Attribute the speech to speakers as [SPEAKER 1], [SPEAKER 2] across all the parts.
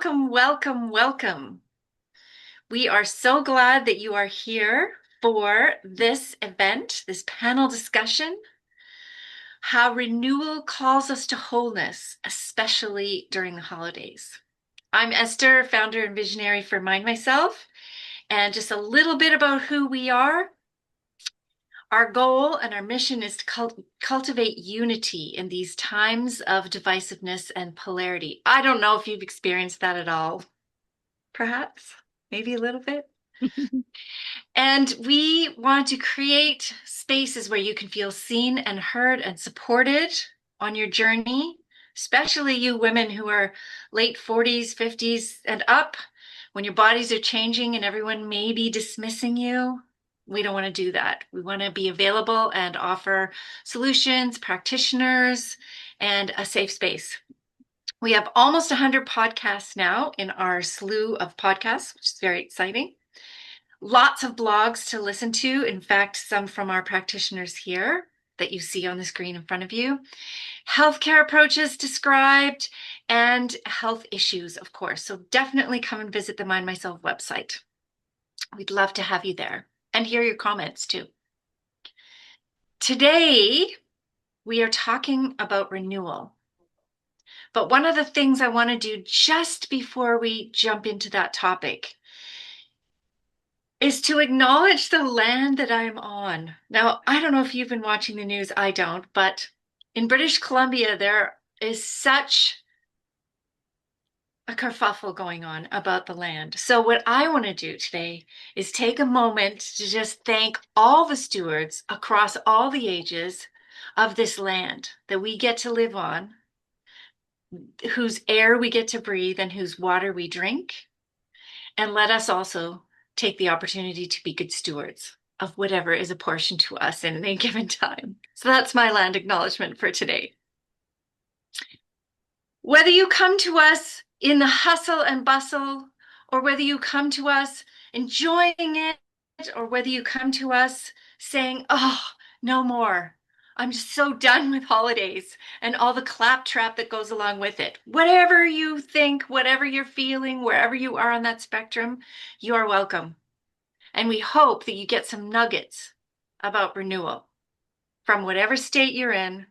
[SPEAKER 1] Welcome, welcome, welcome. We are so glad that you are here for this event, this panel discussion, how renewal calls us to wholeness, especially during the holidays. I'm Esther, founder and visionary for Mind Myself, and just a little bit about who we are. Our goal and our mission is to cultivate unity in these times of divisiveness and polarity. I don't know if you've experienced that at all. Perhaps, maybe a little bit. And we want to create spaces where you can feel seen and heard and supported on your journey, especially you women who are late 40s, 50s, and up, when your bodies are changing and everyone may be dismissing you. We don't want to do that. We want to be available and offer solutions, practitioners, and a safe space. We have almost 100 podcasts now in our slew of podcasts, which is very exciting. Lots of blogs to listen to. In fact, some from our practitioners here that you see on the screen in front of you. Healthcare approaches described and health issues, of course. So definitely come and visit the Mind Myself website. We'd love to have you there and hear your comments too. Today, we are talking about renewal. But one of the things I want to do just before we jump into that topic is to acknowledge the land that I'm on. Now, I don't know if you've been watching the news, I don't, but in British Columbia, there is such a kerfuffle going on about the land. So what I want to do today is take a moment to just thank all the stewards across all the ages of this land that we get to live on, whose air we get to breathe, and whose water we drink. And let us also take the opportunity to be good stewards of whatever is apportioned to us in any given time. So that's my land acknowledgement for today. Whether you come to us in the hustle and bustle, or whether you come to us enjoying it, or whether you come to us saying, oh, no more. I'm just so done with holidays and all the claptrap that goes along with it. Whatever you think, whatever you're feeling, wherever you are on that spectrum, you are welcome. And we hope that you get some nuggets about renewal from whatever state you're in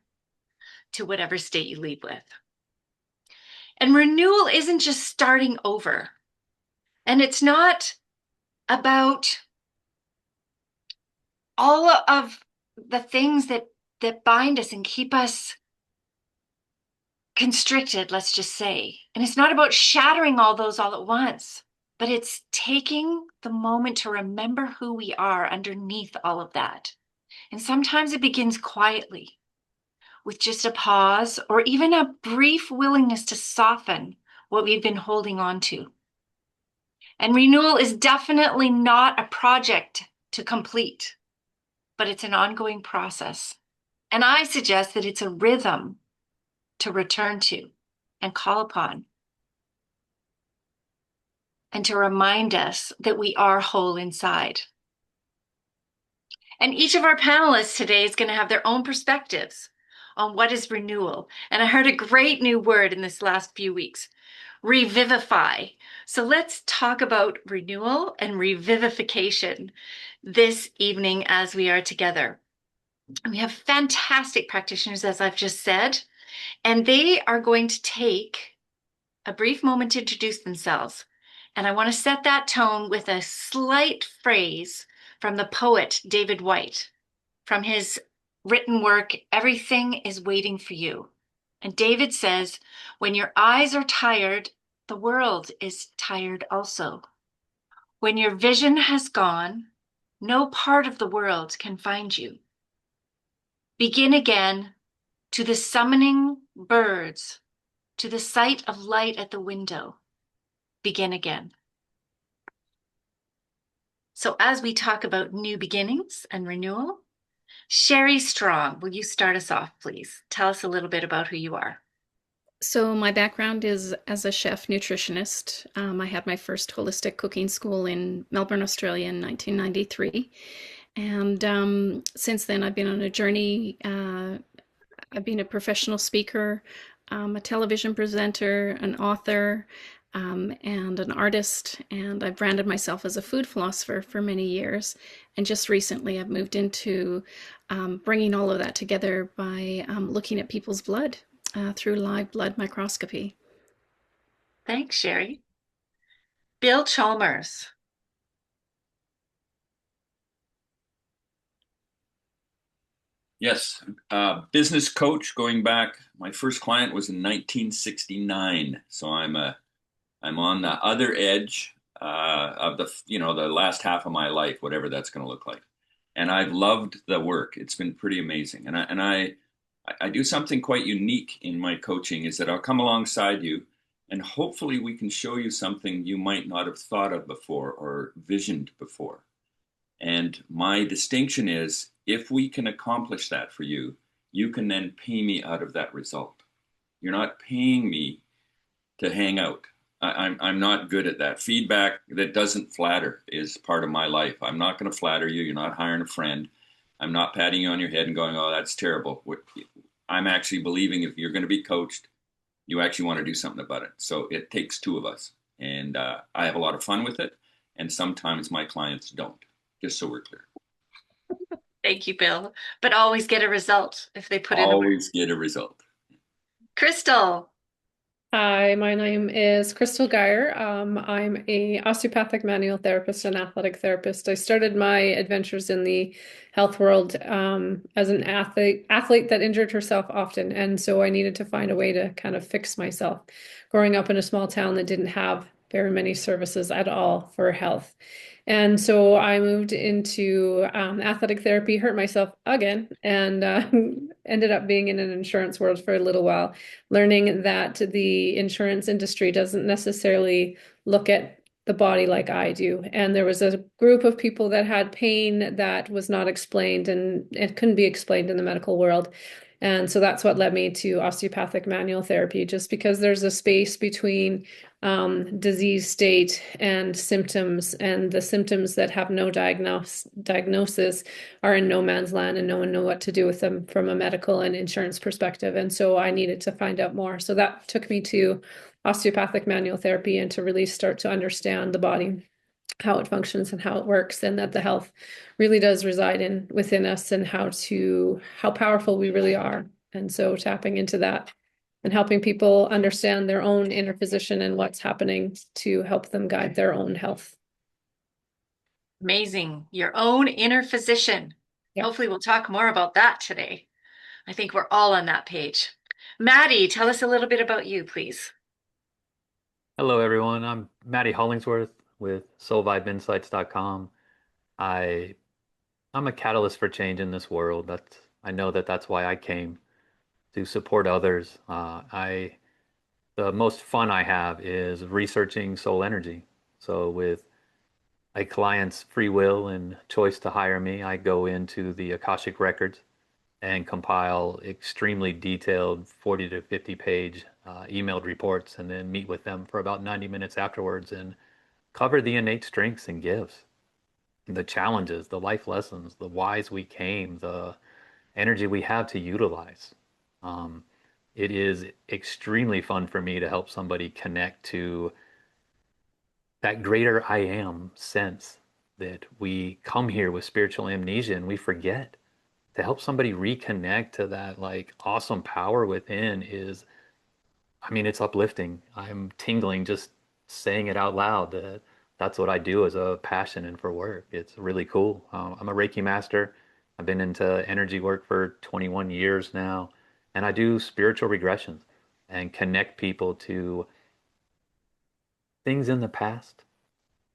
[SPEAKER 1] to whatever state you leave with. And renewal isn't just starting over. And it's not about all of the things that bind us and keep us constricted, let's just say. And it's not about shattering all those all at once, but it's taking the moment to remember who we are underneath all of that. And sometimes it begins quietly with just a pause or even a brief willingness to soften what we've been holding on to. And renewal is definitely not a project to complete, but it's an ongoing process. And I suggest that it's a rhythm to return to and call upon, and to remind us that we are whole inside. And each of our panelists today is going to have their own perspectives on what is renewal. And I heard a great new word in this last few weeks, revivify. So let's talk about renewal and revivification this evening as we are together. We have fantastic practitioners, as I've just said, and they are going to take a brief moment to introduce themselves. And I want to set that tone with a slight phrase from the poet David Whyte, from his written work, Everything is Waiting for You. And David says, when your eyes are tired, the world is tired also. When your vision has gone, no part of the world can find you. Begin again, to the summoning birds, to the sight of light at the window. Begin again. So as we talk about new beginnings and renewal, Sherry Strong, will you start us off, please? Tell us a little bit about who you are.
[SPEAKER 2] So my background is as a chef nutritionist. I had my first holistic cooking school in Melbourne, Australia in 1993. And since then, I've been on a journey. I've been a professional speaker, a television presenter, an author, and an artist, and I've branded myself as a food philosopher for many years. And just recently, I've moved into bringing all of that together by looking at people's blood through live blood microscopy.
[SPEAKER 1] Thanks, Sherry. Bill Chalmers.
[SPEAKER 3] Yes, business coach going back. My first client was in 1969, so I'm on the other edge of the last half of my life, whatever that's going to look like. And I've loved the work. It's been pretty amazing. And I do something quite unique in my coaching is that I'll come alongside you, and hopefully we can show you something you might not have thought of before or visioned before. And my distinction is if we can accomplish that for you, you can then pay me out of that result. You're not paying me to hang out. I'm not good at that. Feedback that doesn't flatter is part of my life. I'm not going to flatter you. You're not hiring a friend. I'm not patting you on your head and going, oh, that's terrible. I'm actually believing if you're going to be coached, you actually want to do something about it. So it takes two of us. And I have a lot of fun with it. And sometimes my clients don't, just so we're clear.
[SPEAKER 1] Thank you, Bill. But always get a result if they put in the work.
[SPEAKER 3] Always get a result.
[SPEAKER 1] Crystal.
[SPEAKER 4] Hi, my name is Crystal Geyer. I'm a osteopathic manual therapist and athletic therapist. I started my adventures in the health world as an athlete that injured herself often, and so I needed to find a way to kind of fix myself. Growing up in a small town that didn't have very many services at all for health. And so I moved into athletic therapy, hurt myself again, and ended up being in an insurance world for a little while, learning that the insurance industry doesn't necessarily look at the body like I do. And there was a group of people that had pain that was not explained and it couldn't be explained in the medical world. And so that's what led me to osteopathic manual therapy, just because there's a space between disease state and symptoms, and the symptoms that have no diagnosis are in no man's land, and no one know what to do with them from a medical and insurance perspective. And so I needed to find out more. So that took me to osteopathic manual therapy and to really start to understand the body, how it functions and how it works, and that the health really does reside in within us, and how powerful we really are. And so tapping into that and helping people understand their own inner position and what's happening to help them guide their own health.
[SPEAKER 1] Amazing. Your own inner physician.
[SPEAKER 4] Yep.
[SPEAKER 1] Hopefully, we'll talk more about that today. I think we're all on that page. Maddie, tell us a little bit about you, please.
[SPEAKER 5] Hello, everyone. I'm Matty Hollingsworth with SoulVibeInsights.com. I I'm a catalyst for change in this world. I know that's why I came to support others. The most fun I have is researching soul energy. So with a client's free will and choice to hire me, I go into the Akashic records and compile extremely detailed 40 to 50 page emailed reports, and then meet with them for about 90 minutes afterwards and cover the innate strengths and gifts, the challenges, the life lessons, the whys we came, the energy we have to utilize. Um, it is extremely fun for me to help somebody connect to that greater I am sense that we come here with spiritual amnesia and we forget. To help somebody reconnect to that like awesome power within is, I mean, it's uplifting. I'm tingling just saying it out loud. That's what I do as a passion and for work. It's really cool. I'm a Reiki master. I've been into energy work for 21 years now, and I do spiritual regressions and connect people to things in the past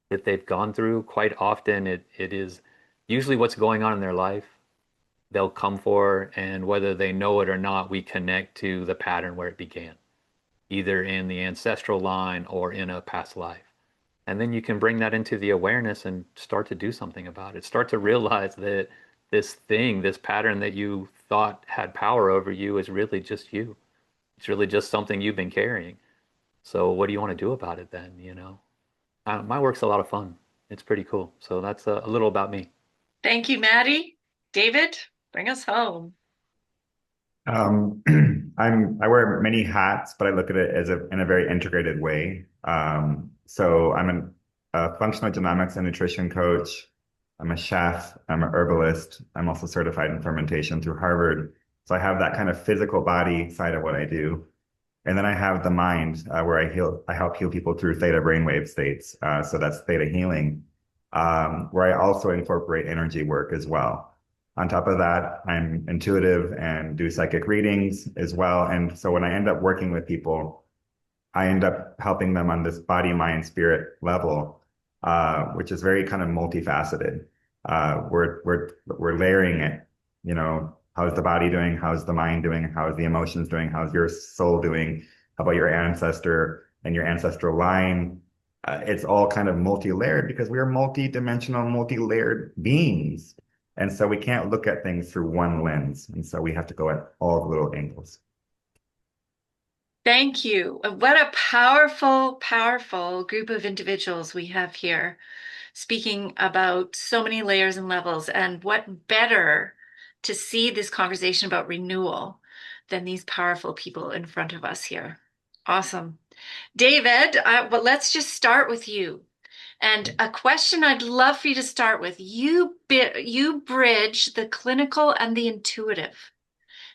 [SPEAKER 5] that they've gone through. Quite often, it is usually what's going on in their life they'll come for, and whether they know it or not, we connect to the pattern where it began, either in the ancestral line or in a past life. And then you can bring that into the awareness and start to do something about it. Start to realize that this thing, this pattern that you thought had power over you is really just you. It's really just something you've been carrying. So what do you want to do about it then, you know? My work's a lot of fun. It's pretty cool. So that's a little about me.
[SPEAKER 1] Thank you, Maddie. David, bring us home.
[SPEAKER 6] Um, I wear many hats, but I look at it as in a very integrated way. So a functional genomics and nutrition coach. I'm a chef. I'm an herbalist. I'm also certified in fermentation through Harvard. So I have that kind of physical body side of what I do. And then I have the mind, where I help heal people through theta brainwave states. So that's theta healing, where I also incorporate energy work as well. On top of that, I'm intuitive and do psychic readings as well. And so when I end up working with people, I end up helping them on this body, mind, spirit level, which is very kind of multifaceted. We're layering it. You know, how's the body doing? How's the mind doing? How's the emotions doing? How's your soul doing? How about your ancestor and your ancestral line? It's all kind of multi-layered because we are multi-dimensional, multi-layered beings. And so we can't look at things through one lens. And so we have to go at all the little angles.
[SPEAKER 1] Thank you. What a powerful, powerful group of individuals we have here speaking about so many layers and levels. And what better to see this conversation about renewal than these powerful people in front of us here. Awesome. David, well, let's just start with you. And a question I'd love for you to start with. You bridge the clinical and the intuitive.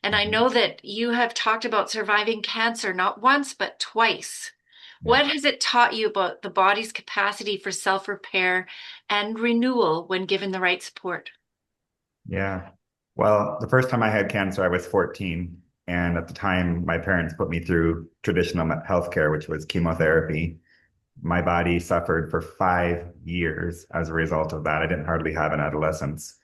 [SPEAKER 1] And I
[SPEAKER 6] Mhm.
[SPEAKER 1] know that you have talked about surviving cancer not once, but twice.
[SPEAKER 6] Yeah.
[SPEAKER 1] What has it taught you about the body's capacity for self-repair and renewal when given the right support?
[SPEAKER 6] Yeah. Well, the first time I had cancer, I was 14. And at the time, my parents put me through traditional healthcare, which was chemotherapy. My body suffered for 5 years as a result of that. I didn't hardly have an adolescence.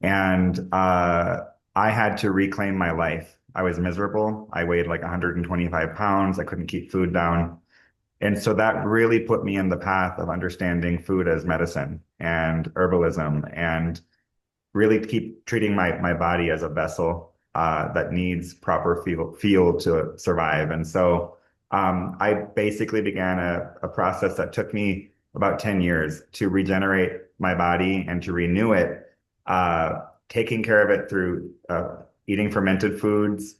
[SPEAKER 6] And I had to reclaim my life. I was miserable. I weighed like 125 pounds. I couldn't keep food down. And so that really put me in the path of understanding food as medicine and herbalism and really keep treating my body as a vessel that needs proper fuel to survive. And so I basically began a process that took me about 10 years to regenerate my body and to renew it, taking care of it through eating fermented foods,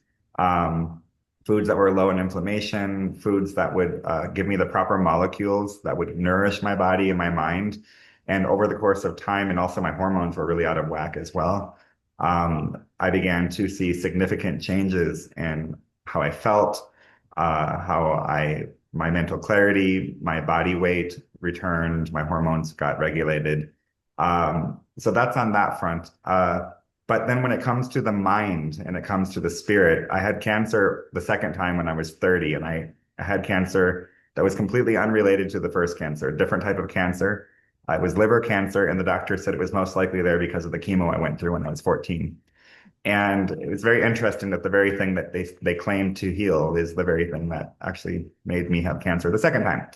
[SPEAKER 6] foods that were low in inflammation, foods that would give me the proper molecules that would nourish my body and my mind. And over the course of time, and also my hormones were really out of whack as well. I began to see significant changes in how I felt, my mental clarity, my body weight returned, my hormones got regulated. So that's on that front. But then when it comes to the mind and it comes to the spirit, I had cancer the second time when I was 30, and I had cancer that was completely unrelated to the first cancer, a different type of cancer. It was liver cancer, and the doctor said it was most likely there because of the chemo I went through when I was 14. And it was very interesting that the very thing that they claim to heal is the very thing that actually made me have cancer the second time.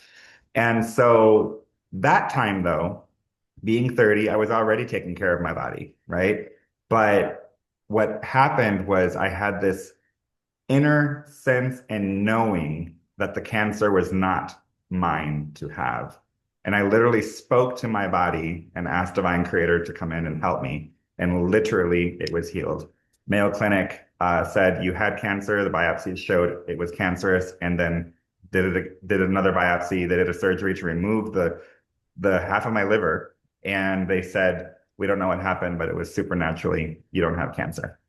[SPEAKER 6] And so that time, though, being 30, I was already taking care of my body, right? But what happened was I had this inner sense and knowing that the cancer was not mine to have. And I literally spoke to my body and asked Divine Creator to come in and help me. And literally, it was healed. Mayo Clinic said you had cancer. The biopsy showed it was cancerous, and then did another biopsy. They did a surgery to remove the half of my liver, and they said we don't know what happened, but it was supernaturally you don't have cancer.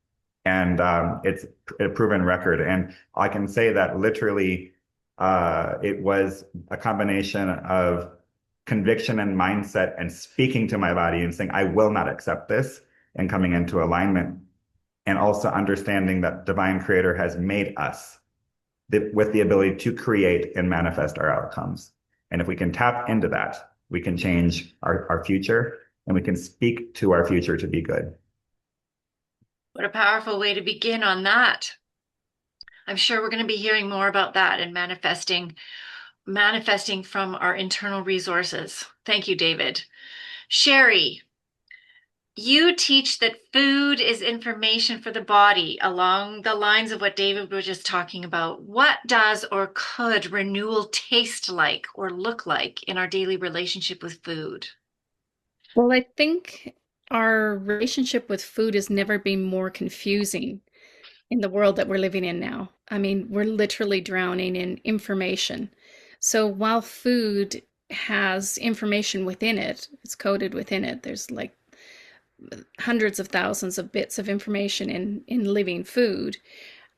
[SPEAKER 6] And it's a proven record. And I can say that literally it was a combination of conviction and mindset and speaking to my body and saying, I will not accept this, and coming into alignment. And also understanding that Divine Creator has made us with the ability to create and manifest our outcomes. And if we can tap into that, we can change our future, and we can speak to our future to be good.
[SPEAKER 1] What a powerful way to begin on that. I'm sure we're going to be hearing more about that and manifesting from our internal resources. Thank you, David. Sherry, you teach that food is information for the body along the lines of what David was just talking about. What does or could renewal taste like or look like in our daily relationship with food?
[SPEAKER 2] Well, I think our relationship with food has never been more confusing. in the world that we're living in now. I mean, we're literally drowning in information. So while food has information within it, it's coded within it, there's like hundreds of thousands of bits of information in living food.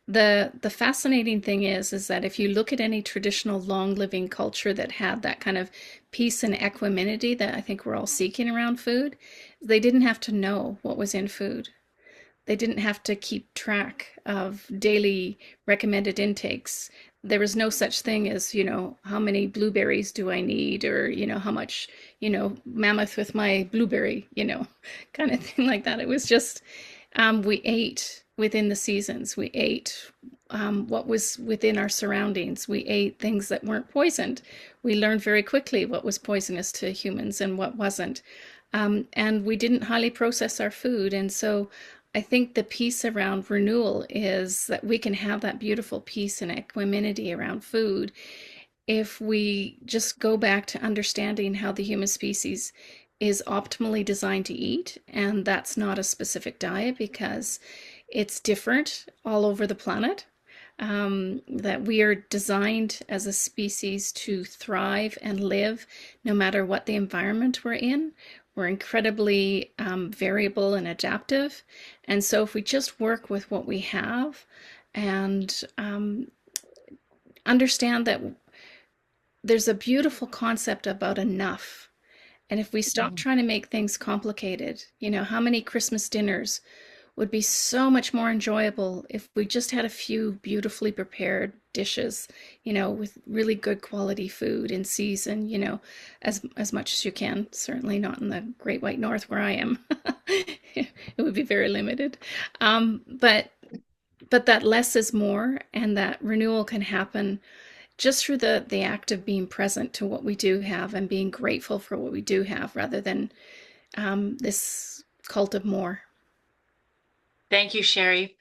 [SPEAKER 2] The fascinating thing is that if you look at any traditional long living culture that had that kind of peace and equanimity that I think we're all seeking around food, they didn't have to know what was in food. They didn't have to keep track of daily recommended intakes. There was no such thing as, how many blueberries do I need, or, how much, mammoth with my blueberry, kind of thing like that. It was just, we ate within the seasons. We ate what was within our surroundings. We ate things that weren't poisoned. We learned very quickly what was poisonous to humans and what wasn't. And we didn't highly process our food. And so I think the piece around renewal is that we can have that beautiful peace and equanimity around food if we just go back to understanding how the human species is optimally designed to eat. And that's not a specific diet, because it's different all over the planet. That we are designed as a species to thrive and live no matter what the environment we're in. We're incredibly variable and adaptive. And so if we just work with what we have and understand that there's a beautiful concept about enough. And if we stop trying to make things complicated, how many Christmas dinners would be so much more enjoyable if we just had a few beautifully prepared dishes, with really good quality food in season, as much as you can. Certainly not in the Great White North where I am. It would be very limited. But that less is more, and that renewal can happen just through the act of being present to what we do have and being grateful for what we do have, rather than this cult of more.
[SPEAKER 1] Thank you, Sherry.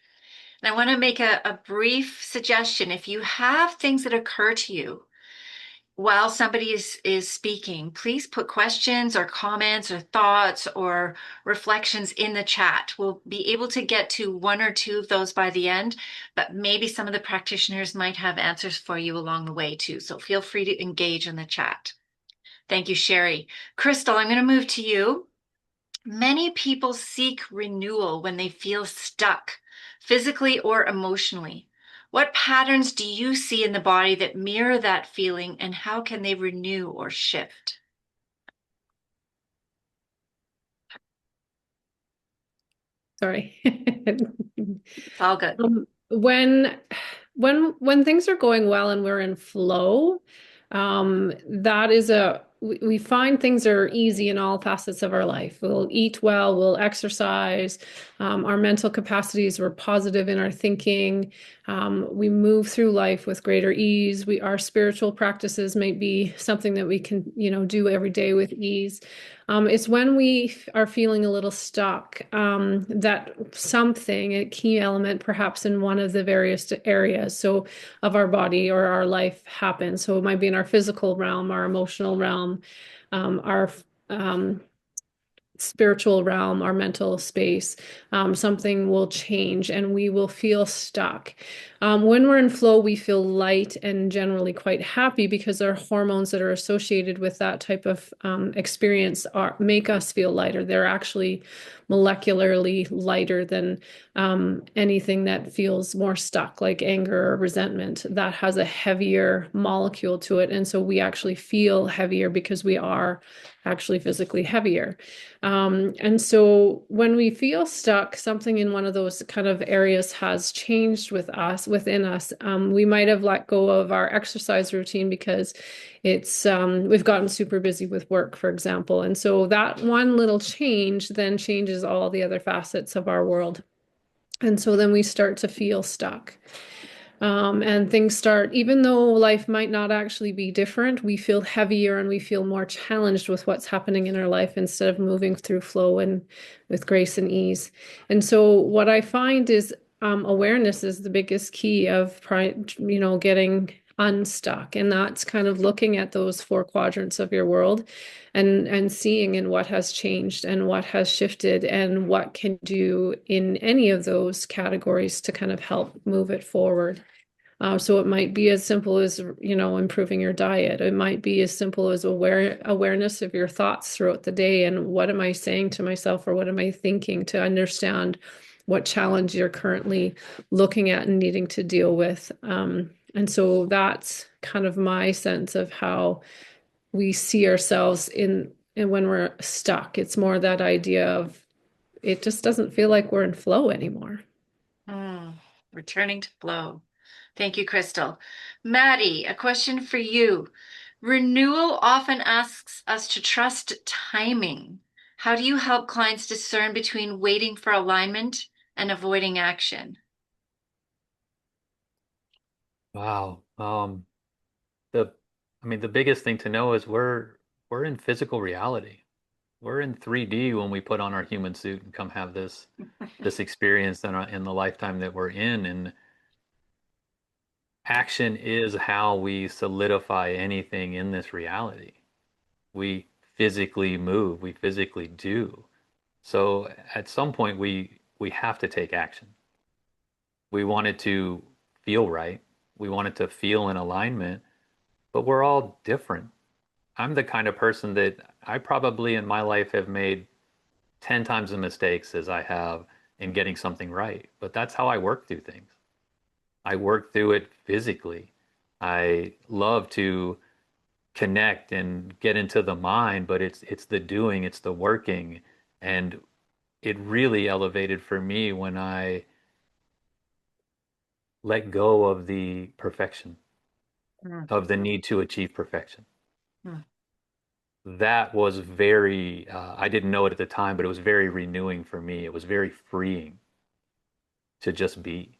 [SPEAKER 1] And I want to make a brief suggestion. If you have things that occur to you while somebody is speaking, please put questions or comments or thoughts or reflections in the chat. We'll be able to get to one or two of those by the end, but maybe some of the practitioners might have answers for you along the way too. So feel free to engage in the chat. Thank you, Sherry. Crystal, I'm going to move to you. Many people seek renewal when they feel stuck, physically or emotionally. What patterns do you see in the body that mirror that feeling, and how can they renew or shift?
[SPEAKER 4] Sorry.
[SPEAKER 1] It's all good.
[SPEAKER 4] When things are going well and we're in flow, that is we find things are easy in all facets of our life. We'll eat well, we'll exercise, our mental capacities, we're positive in our thinking, we move through life with greater ease. Our spiritual practices might be something that we can, do every day with ease. It's when we are feeling a little stuck, that something, a key element, perhaps in one of the various areas of our body or our life happens. So it might be in our physical realm, our emotional realm, our spiritual realm, our mental space. Something will change and we will feel stuck. When we're in flow, we feel light and generally quite happy, because our hormones that are associated with that type of experience make us feel lighter. They're actually molecularly lighter than anything that feels more stuck, like anger or resentment. That has a heavier molecule to it. And so we actually feel heavier because we are actually physically heavier. And so when we feel stuck, something in one of those kind of areas has changed within us. We might have let go of our exercise routine because we've gotten super busy with work, for example. And so that one little change then changes all the other facets of our world. And so then we start to feel stuck. And things start, even though life might not actually be different, we feel heavier and we feel more challenged with what's happening in our life instead of moving through flow and with grace and ease. And so what I find is awareness is the biggest key of, getting unstuck. And that's kind of looking at those four quadrants of your world and seeing in what has changed and what has shifted and what can do in any of those categories to kind of help move it forward. So it might be as simple as, improving your diet. It might be as simple as awareness of your thoughts throughout the day and what am I saying to myself or what am I thinking to understand what challenge you're currently looking at and needing to deal with. And so that's kind of my sense of how we see ourselves in when we're stuck. It's more that idea of it just doesn't feel like we're in flow anymore.
[SPEAKER 1] Returning to flow. Thank you, Crystal. Maddie, a question for you. Renewal often asks us to trust timing. How do you help clients discern between waiting for alignment and avoiding action?
[SPEAKER 5] Wow. The the biggest thing to know is we're in physical reality. We're in 3D when we put on our human suit and come have this experience in the lifetime that we're in. And action is how we solidify anything in this reality. We physically move, we physically do. So at some point we have to take action. We want it to feel right. We want it to feel in alignment, but we're all different. I'm the kind of person that I probably in my life have made 10 times the mistakes as I have in getting something right. But that's how I work through things. I work through it physically. I love to connect and get into the mind, but it's the doing, it's the working. And it really elevated for me when I let go of the perfection,
[SPEAKER 1] Mm.
[SPEAKER 5] of the need to achieve perfection.
[SPEAKER 1] Mm.
[SPEAKER 5] That was very, I didn't know it at the time, but it was very renewing for me. It was very freeing to just be,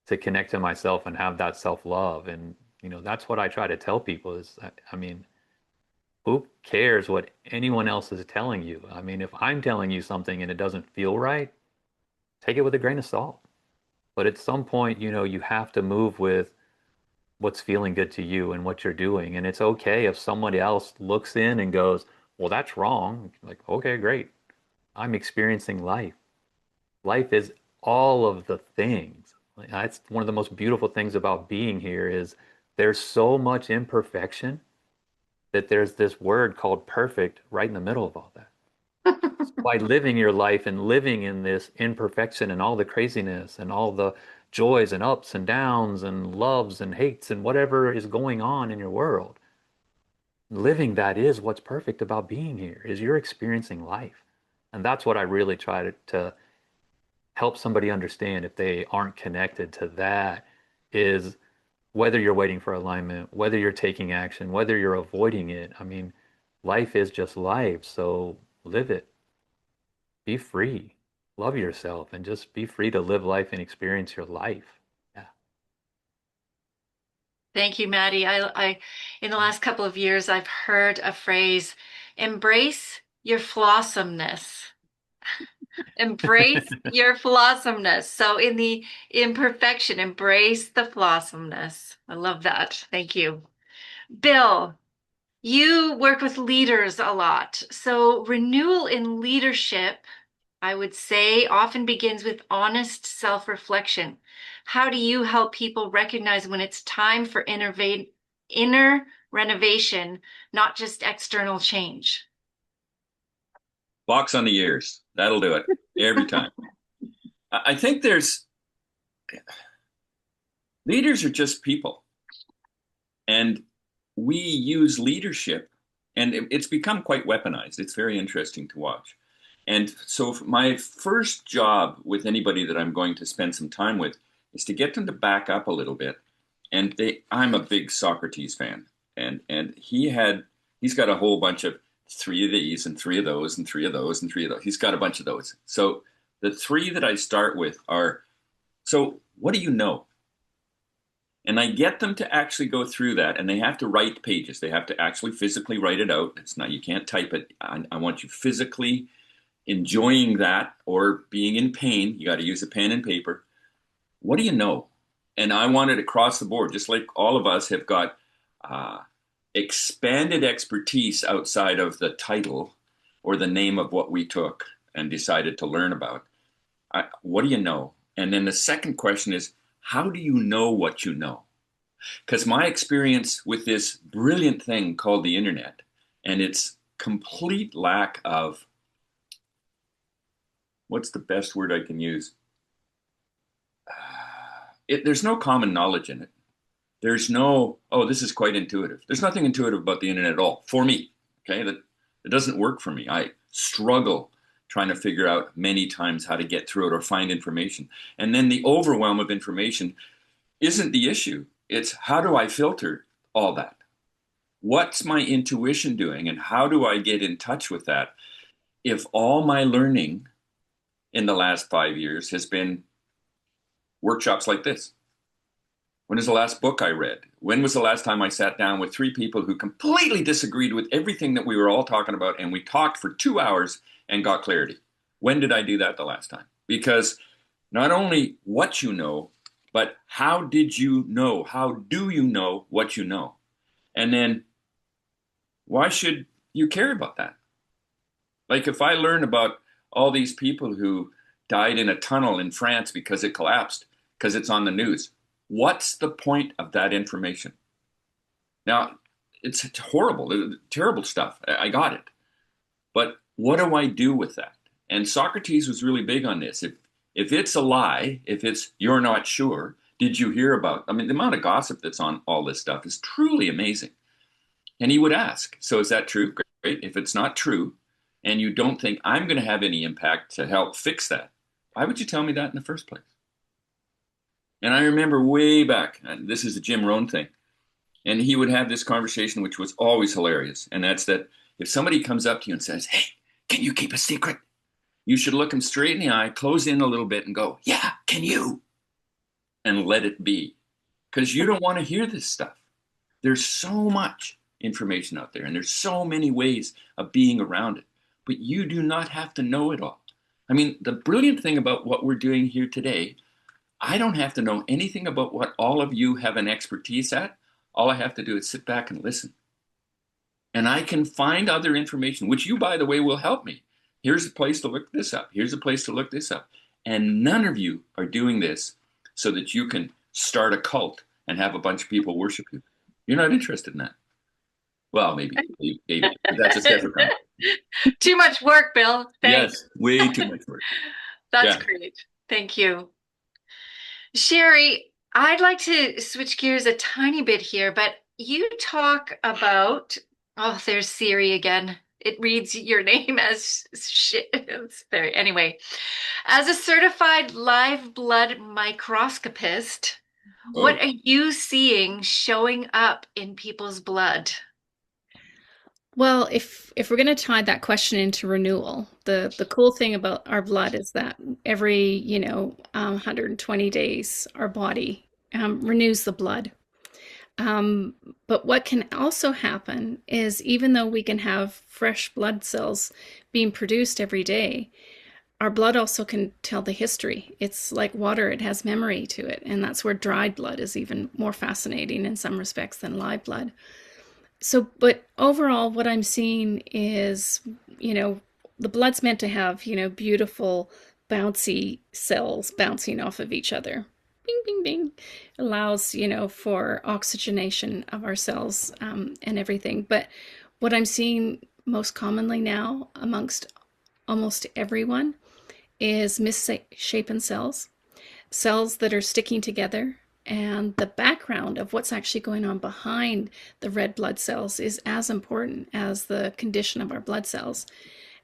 [SPEAKER 5] to connect to myself and have that self-love. And, that's what I try to tell people is, who cares what anyone else is telling you? I mean, if I'm telling you something and it doesn't feel right, take it with a grain of salt. But at some point, you have to move with what's feeling good to you and what you're doing. And it's okay if somebody else looks in and goes, well, that's wrong. Like, okay, great. I'm experiencing life. Life is all of the things. Like, that's one of the most beautiful things about being here is there's so much imperfection that there's this word called perfect right in the middle of all that. By living your life and living in this imperfection and all the craziness and all the joys and ups and downs and loves and hates and whatever is going on in your world, living that is what's perfect about being here, is you're experiencing life. And that's what I really try to help somebody understand if they aren't connected to that, is whether you're waiting for alignment, whether you're taking action, whether you're avoiding it. I mean, life is just life. So live it. Be free. Love yourself and just be free to live life and experience your life. Yeah.
[SPEAKER 1] Thank you, Maddie. In the last couple of years, I've heard a phrase, embrace your flossomeness. Embrace your flossomeness. So in the imperfection, embrace the flossomeness. I love that. Thank you. Bill, you work with leaders a lot. So renewal in leadership, I would say, often begins with honest self-reflection. How do you help people recognize when it's time for inner renovation, not just external change?
[SPEAKER 3] Box on the ears. That'll do it every time. I think leaders are just people. And we use leadership, and it's become quite weaponized. It's very interesting to watch. And so my first job with anybody that I'm going to spend some time with is to get them to back up a little bit. And I'm a big Socrates fan. And he's got a whole bunch of three of these and three of those and three of those and three of those. He's got a bunch of those. So the three that I start with are, so what do you know? And I get them to actually go through that, and they have to write pages. They have to actually physically write it out. It's not, you can't type it. I want you physically enjoying that or being in pain. You got to use a pen and paper. What do you know? And I want it across the board, just like all of us have got uh, expanded expertise outside of the title or the name of what we took and decided to learn about. What do you know? And then the second question is, how do you know what you know? Because my experience with this brilliant thing called the internet and its complete lack of, what's the best word I can use? There's no common knowledge in it. There's no, oh, this is quite intuitive. There's nothing intuitive about the internet at all for me. Okay, that it doesn't work for me. I struggle trying to figure out many times how to get through it or find information. And then the overwhelm of information isn't the issue. It's how do I filter all that? What's my intuition doing and how do I get in touch with that if all my learning in the last 5 years has been workshops like this? When is the last book I read? When was the last time I sat down with three people who completely disagreed with everything that we were all talking about and we talked for 2 hours and got clarity? When did I do that the last time? Because not only what you know, but how did you know? How do you know what you know? And then why should you care about that? Like if I learn about all these people who died in a tunnel in France because it collapsed, because it's on the news, what's the point of that information? Now, it's horrible, terrible stuff. I got it. But what do I do with that? And Socrates was really big on this. If it's a lie, if it's you're not sure, did you hear about? I mean, the amount of gossip that's on all this stuff is truly amazing. And he would ask, so is that true? Great. If it's not true, and you don't think I'm going to have any impact to help fix that, why would you tell me that in the first place? And I remember way back, and this is the Jim Rohn thing, and he would have this conversation, which was always hilarious. And that's that if somebody comes up to you and says, hey, can you keep a secret? You should look them straight in the eye, close in a little bit and go, yeah, can you? And let it be. Because you don't want to hear this stuff. There's so much information out there and there's so many ways of being around it. But you do not have to know it all. I mean, the brilliant thing about what we're doing here today, I don't have to know anything about what all of you have an expertise at. All I have to do is sit back and listen. And I can find other information, which you, by the way, will help me. Here's a place to look this up. Here's a place to look this up. And none of you are doing this so that you can start a cult and have a bunch of people worship you. You're not interested in that. Well, maybe that's a separate thing.
[SPEAKER 1] Too much work, Bill. Thanks.
[SPEAKER 3] Yes, way too much work.
[SPEAKER 1] That's great. Thank you. Sherry, I'd like to switch gears a tiny bit here, but you talk about, oh, there's Siri again. It reads your name as shit. It's very, anyway, as a certified live blood microscopist, what are you seeing showing up in people's blood?
[SPEAKER 2] Well, if we're going to tie that question into renewal, the cool thing about our blood is that every 120 days our body renews the blood. But what can also happen is even though we can have fresh blood cells being produced every day, our blood also can tell the history. It's like water, it has memory to it, and that's where dried blood is even more fascinating in some respects than live blood. So, but overall, what I'm seeing is, the blood's meant to have, beautiful, bouncy cells bouncing off of each other. Bing, bing, bing. Allows, for oxygenation of our cells and everything. But what I'm seeing most commonly now amongst almost everyone is misshapen cells, cells that are sticking together. And the background of what's actually going on behind the red blood cells is as important as the condition of our blood cells.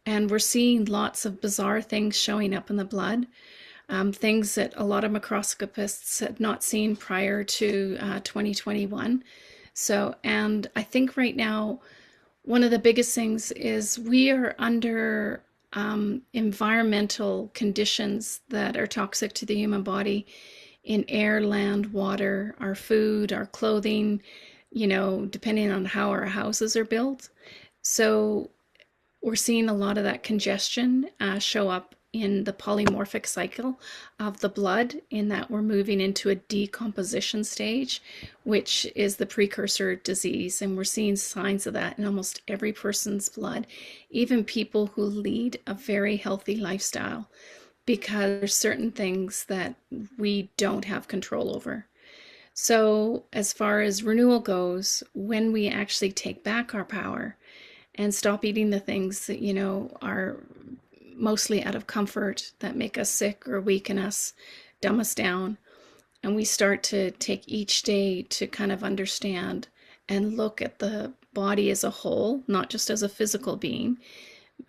[SPEAKER 2] And we're seeing lots of bizarre things showing up in the blood, things that a lot of microscopists had not seen prior to 2021. So, and I think right now, one of the biggest things is we are under environmental conditions that are toxic to the human body in air, land, water, our food, our clothing, depending on how our houses are built. So we're seeing a lot of that congestion show up in the polymorphic cycle of the blood, in that we're moving into a decomposition stage, which is the precursor disease. And we're seeing signs of that in almost every person's blood, even people who lead a very healthy lifestyle, because there's certain things that we don't have control over. So, as far as renewal goes, when we actually take back our power and stop eating the things that, are mostly out of comfort, that make us sick or weaken us, dumb us down, and we start to take each day to kind of understand and look at the body as a whole, not just as a physical being,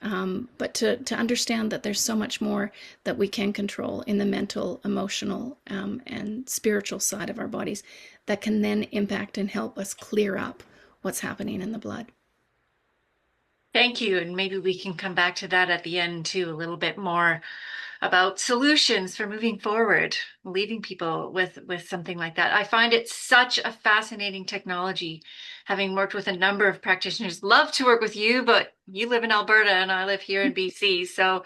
[SPEAKER 2] but to understand that there's so much more that we can control in the mental, emotional, and spiritual side of our bodies that can then impact and help us clear up what's happening in the blood.
[SPEAKER 1] Thank you. And maybe we can come back to that at the end too, a little bit more about solutions for moving forward, leaving people with something like that. I find it such a fascinating technology. Having worked with a number of practitioners, love to work with you, but you live in Alberta and I live here in BC. So,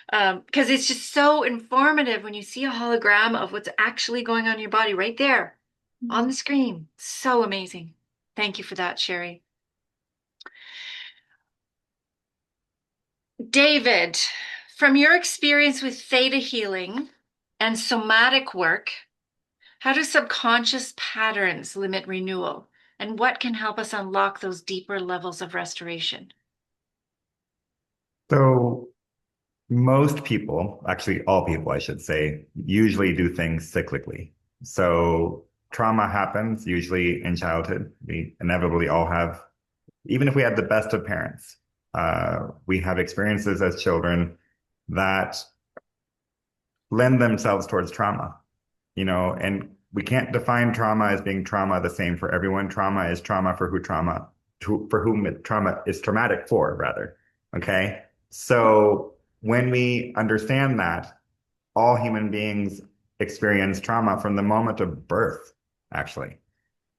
[SPEAKER 1] because it's just so informative when you see a hologram of what's actually going on in your body right there on the screen. So amazing. Thank you for that, Sherry. David, from your experience with theta healing and somatic work, how do subconscious patterns limit renewal? And what can help us unlock those deeper levels of restoration?
[SPEAKER 6] So most people, actually all people, I should say, usually do things cyclically. So trauma happens usually in childhood. We inevitably all have, even if we had the best of parents, we have experiences as children that lend themselves towards trauma, and we can't define trauma as being trauma the same for everyone. Trauma is trauma for for whom trauma is traumatic for, rather. Okay. So when we understand that all human beings experience trauma from the moment of birth, actually.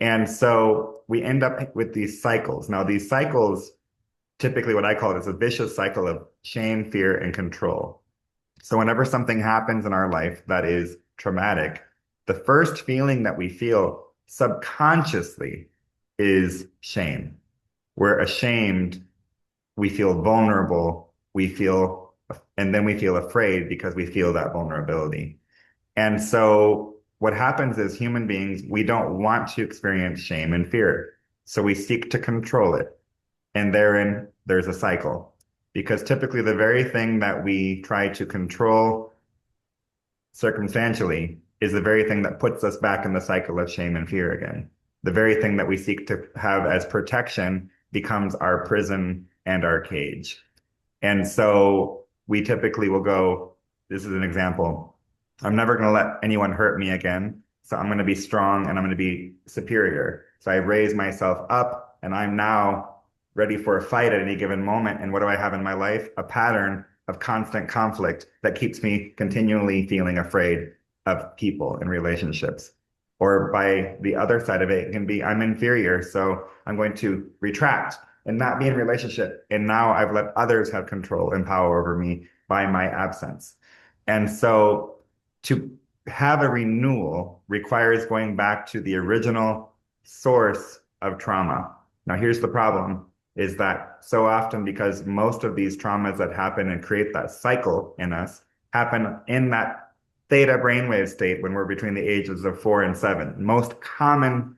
[SPEAKER 6] And so we end up with these cycles. Now, these cycles, typically what I call it is a vicious cycle of shame, fear, and control. So whenever something happens in our life that is traumatic, the first feeling that we feel subconsciously is shame. We're ashamed, we feel vulnerable, and then we feel afraid because we feel that vulnerability. And so what happens is human beings, we don't want to experience shame and fear. So we seek to control it. And therein, there's a cycle. Because typically the very thing that we try to control circumstantially is the very thing that puts us back in the cycle of shame and fear again. The very thing that we seek to have as protection becomes our prison and our cage. And so we typically will go, this is an example, I'm never going to let anyone hurt me again. So I'm going to be strong and I'm going to be superior. So I raise myself up and I'm now ready for a fight at any given moment. And what do I have in my life? A pattern of constant conflict that keeps me continually feeling afraid of people and relationships. Or by the other side of it, it can be I'm inferior, so I'm going to retract and not be in a relationship. And now I've let others have control and power over me by my absence. And so to have a renewal requires going back to the original source of trauma. Now, here's the problem, is that so often, because most of these traumas that happen and create that cycle in us happen in that theta brainwave state when we're between the ages of 4 and 7. Most commonly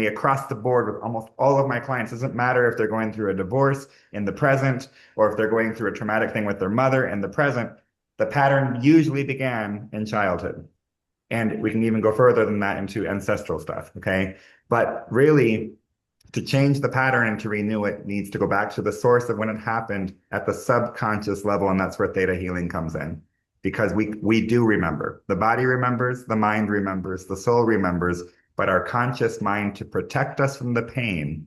[SPEAKER 6] across the board with almost all of my clients, doesn't matter if they're going through a divorce in the present or if they're going through a traumatic thing with their mother in the present, the pattern usually began in childhood. And we can even go further than that into ancestral stuff, okay? But really, to change the pattern and to renew it needs to go back to the source of when it happened at the subconscious level, and that's where theta healing comes in. Because we do remember. The body remembers, the mind remembers, the soul remembers, but our conscious mind, to protect us from the pain,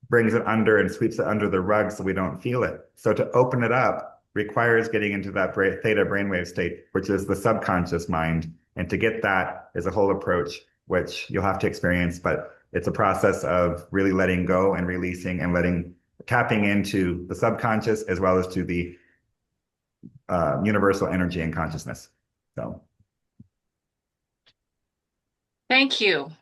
[SPEAKER 6] brings it under and sweeps it under the rug so we don't feel it. So to open it up requires getting into that theta brainwave state, which is the subconscious mind. And to get that is a whole approach, which you'll have to experience, but it's a process of really letting go and releasing and tapping into the subconscious as well as to the universal energy and consciousness. So
[SPEAKER 1] Thank you.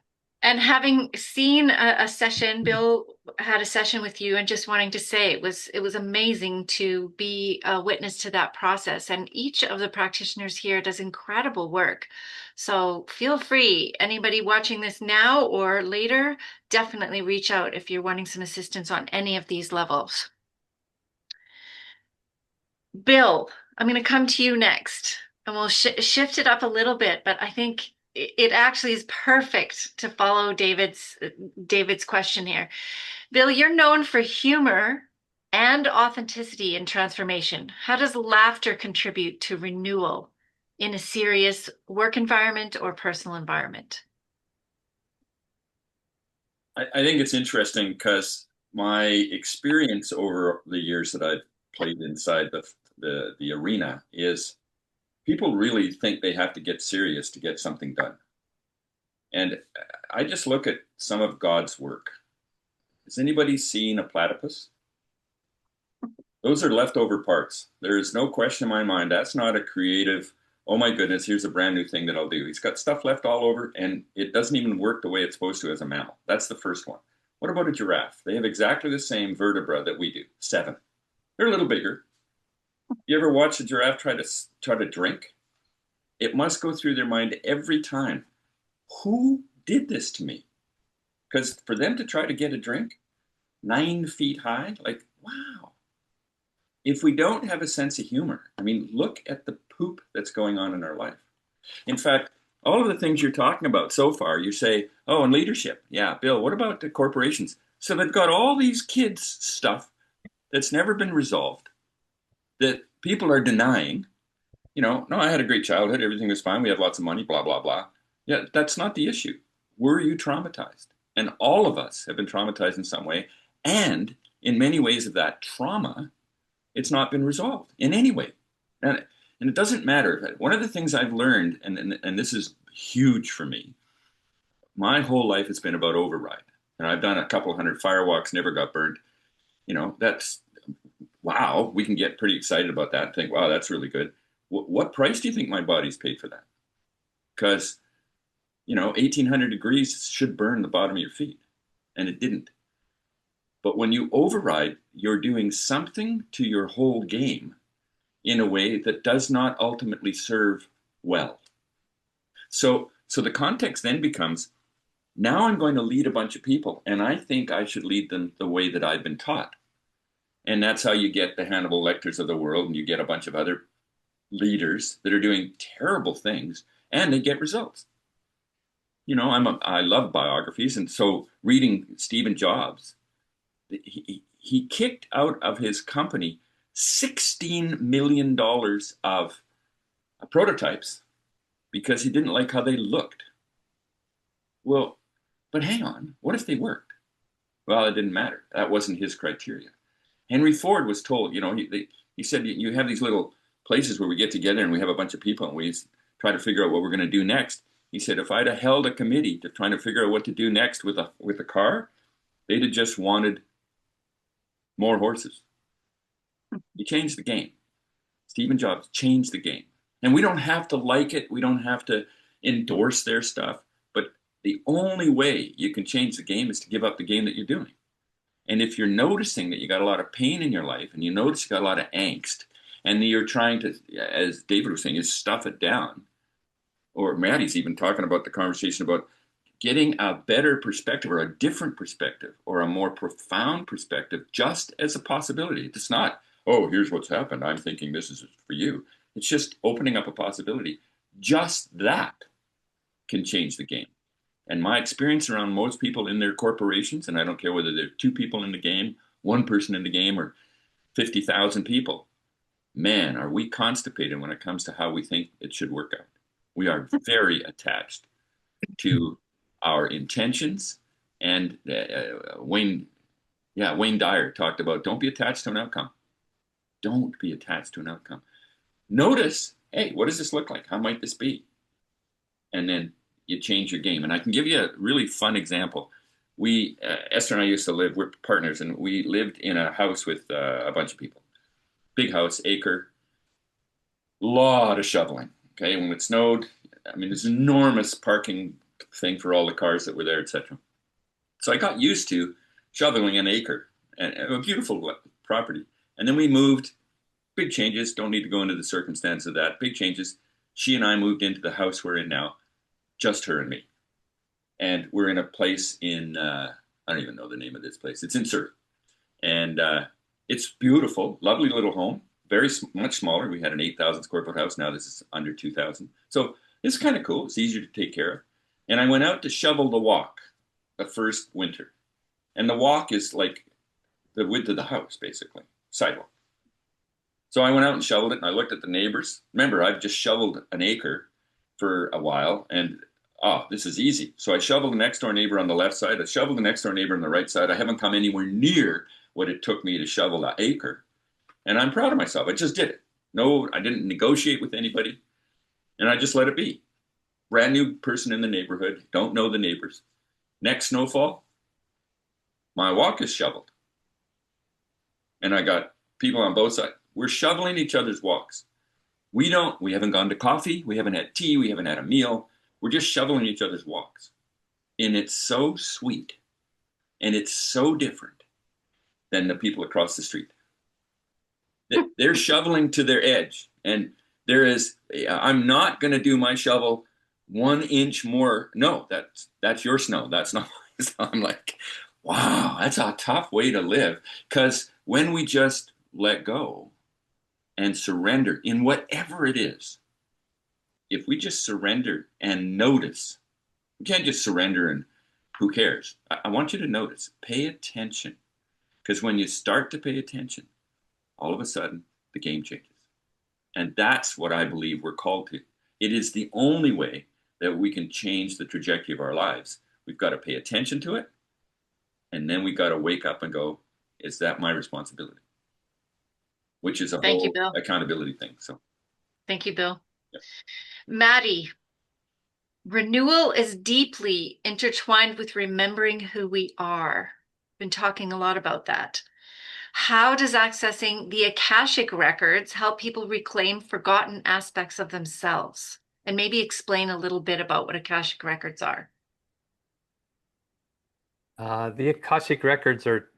[SPEAKER 1] And having seen a session, Bill had a session with you, and just wanting to say it was amazing to be a witness to that process. And each of the practitioners here does incredible work. So feel free, anybody watching this now or later, definitely reach out if you're wanting some assistance on any of these levels. Bill, I'm going to come to you next, and we'll shift it up a little bit, but I think it actually is perfect to follow David's question here. Bill, you're known for humor and authenticity in transformation. How does laughter contribute to renewal in a serious work environment or personal environment?
[SPEAKER 3] I think it's interesting because my experience over the years that I've played inside the arena is people really think they have to get serious to get something done. And I just look at some of God's work. Has anybody seen a platypus? Those are leftover parts. There is no question in my mind. That's not a creative, oh my goodness, here's a brand new thing that I'll do. He's got stuff left all over and it doesn't even work the way it's supposed to as a mammal. That's the first one. What about a giraffe? They have exactly the same vertebra that we do, 7. They're a little bigger. You ever watch a giraffe try to drink? It must go through their mind every time. Who did this to me? Because for them to try to get a drink, 9 feet high, like, wow. If we don't have a sense of humor, I mean, look at the poop that's going on in our life. In fact, all of the things you're talking about so far, you say, oh, and leadership. Yeah, Bill, what about the corporations? So they've got all these kids' stuff that's never been resolved, that people are denying. You know, no, I had a great childhood. Everything was fine. We had lots of money, blah, blah, blah. Yeah, that's not the issue. Were you traumatized? And all of us have been traumatized in some way. And in many ways of that trauma, it's not been resolved in any way. And it doesn't matter. One of the things I've learned, and this is huge for me, my whole life has been about override. And I've done a couple hundred firewalks, never got burned. You know, that's, wow, we can get pretty excited about that and think, wow, that's really good. What price do you think my body's paid for that? Because, you know, 1800 degrees should burn the bottom of your feet, and it didn't. But when you override, you're doing something to your whole game in a way that does not ultimately serve well. So the context then becomes, now I'm going to lead a bunch of people, and I think I should lead them the way that I've been taught. And that's how you get the Hannibal Lecters of the world, and you get a bunch of other leaders that are doing terrible things, and they get results. You know, I love biographies, and so reading Stephen Jobs, he kicked out of his company $16 million of prototypes because he didn't like how they looked. Well, but hang on, what if they worked? Well, it didn't matter. That wasn't his criteria. Henry Ford was told, you know, he said, you have these little places where we get together and we have a bunch of people and we try to figure out what we're going to do next. He said, if I'd have held a committee to trying to figure out what to do next with a car, they'd have just wanted more horses. He changed the game. Stephen Jobs changed the game. And we don't have to like it. We don't have to endorse their stuff. But the only way you can change the game is to give up the game that you're doing. And if you're noticing that you got a lot of pain in your life and you notice you got a lot of angst and you're trying to, as David was saying, is stuff it down, or Maddie's even talking about the conversation about getting a better perspective or a different perspective or a more profound perspective just as a possibility. It's not, oh, here's what's happened. I'm thinking this is for you. It's just opening up a possibility. Just that can change the game. And my experience around most people in their corporations, and I don't care whether there are 2 people in the game, 1 person in the game, or 50,000 people, man, are we constipated when it comes to how we think it should work out. We are very attached to our intentions. And Wayne Dyer talked about, don't be attached to an outcome. Don't be attached to an outcome. Notice, hey, what does this look like? How might this be? And then you change your game. And I can give you a really fun example. Esther and I used to live, we're partners, and we lived in a house with a bunch of people. Big house, acre. Lot of shoveling. Okay, when it snowed, I mean, there's enormous parking thing for all the cars that were there, etc. So I got used to shoveling an acre and a beautiful property. And then we moved, big changes. Don't need to go into the circumstance of that. Big changes. She and I moved into the house we're in now, just her and me. And we're in a place in, I don't even know the name of this place. It's in Surrey. And it's beautiful, lovely little home, very much smaller. We had an 8,000 square foot house. Now this is under 2,000. So it's kind of cool. It's easier to take care of. And I went out to shovel the walk the first winter. And the walk is like the width of the house, basically, sidewalk. So I went out and shoveled it, and I looked at the neighbors. Remember, I've just shoveled an acre for a while, and this is easy. So I shoveled the next door neighbor on the left side. I shoveled the next door neighbor on the right side. I haven't come anywhere near what it took me to shovel that acre. And I'm proud of myself. I just did it. No, I didn't negotiate with anybody. And I just let it be. Brand new person in the neighborhood, don't know the neighbors. Next snowfall, my walk is shoveled. And I got people on both sides. We're shoveling each other's walks. We haven't gone to coffee. We haven't had tea. We haven't had a meal. We're just shoveling each other's walks. And it's so sweet. And it's so different than the people across the street. They're shoveling to their edge. And I'm not going to do my shovel 1 inch more. No, that's your snow. That's not mine. So I'm like, wow, that's a tough way to live. Because when we just let go and surrender in whatever it is, if we just surrender and notice, we can't just surrender and who cares? I want you to notice, pay attention. Because when you start to pay attention, all of a sudden the game changes. And that's what I believe we're called to. It is the only way that we can change the trajectory of our lives. We've got to pay attention to it. And then we got to wake up and go, is that my responsibility? Which is a
[SPEAKER 1] Thank you,
[SPEAKER 3] whole
[SPEAKER 1] Bill.
[SPEAKER 3] accountability thing. So,
[SPEAKER 1] Thank you, Bill.
[SPEAKER 3] yeah.
[SPEAKER 1] Maddie, renewal is deeply intertwined with remembering who we are. Been talking a lot about that. How does accessing the Akashic records help people reclaim forgotten aspects of themselves? And maybe explain a little bit about what Akashic records are.
[SPEAKER 5] The Akashic records are,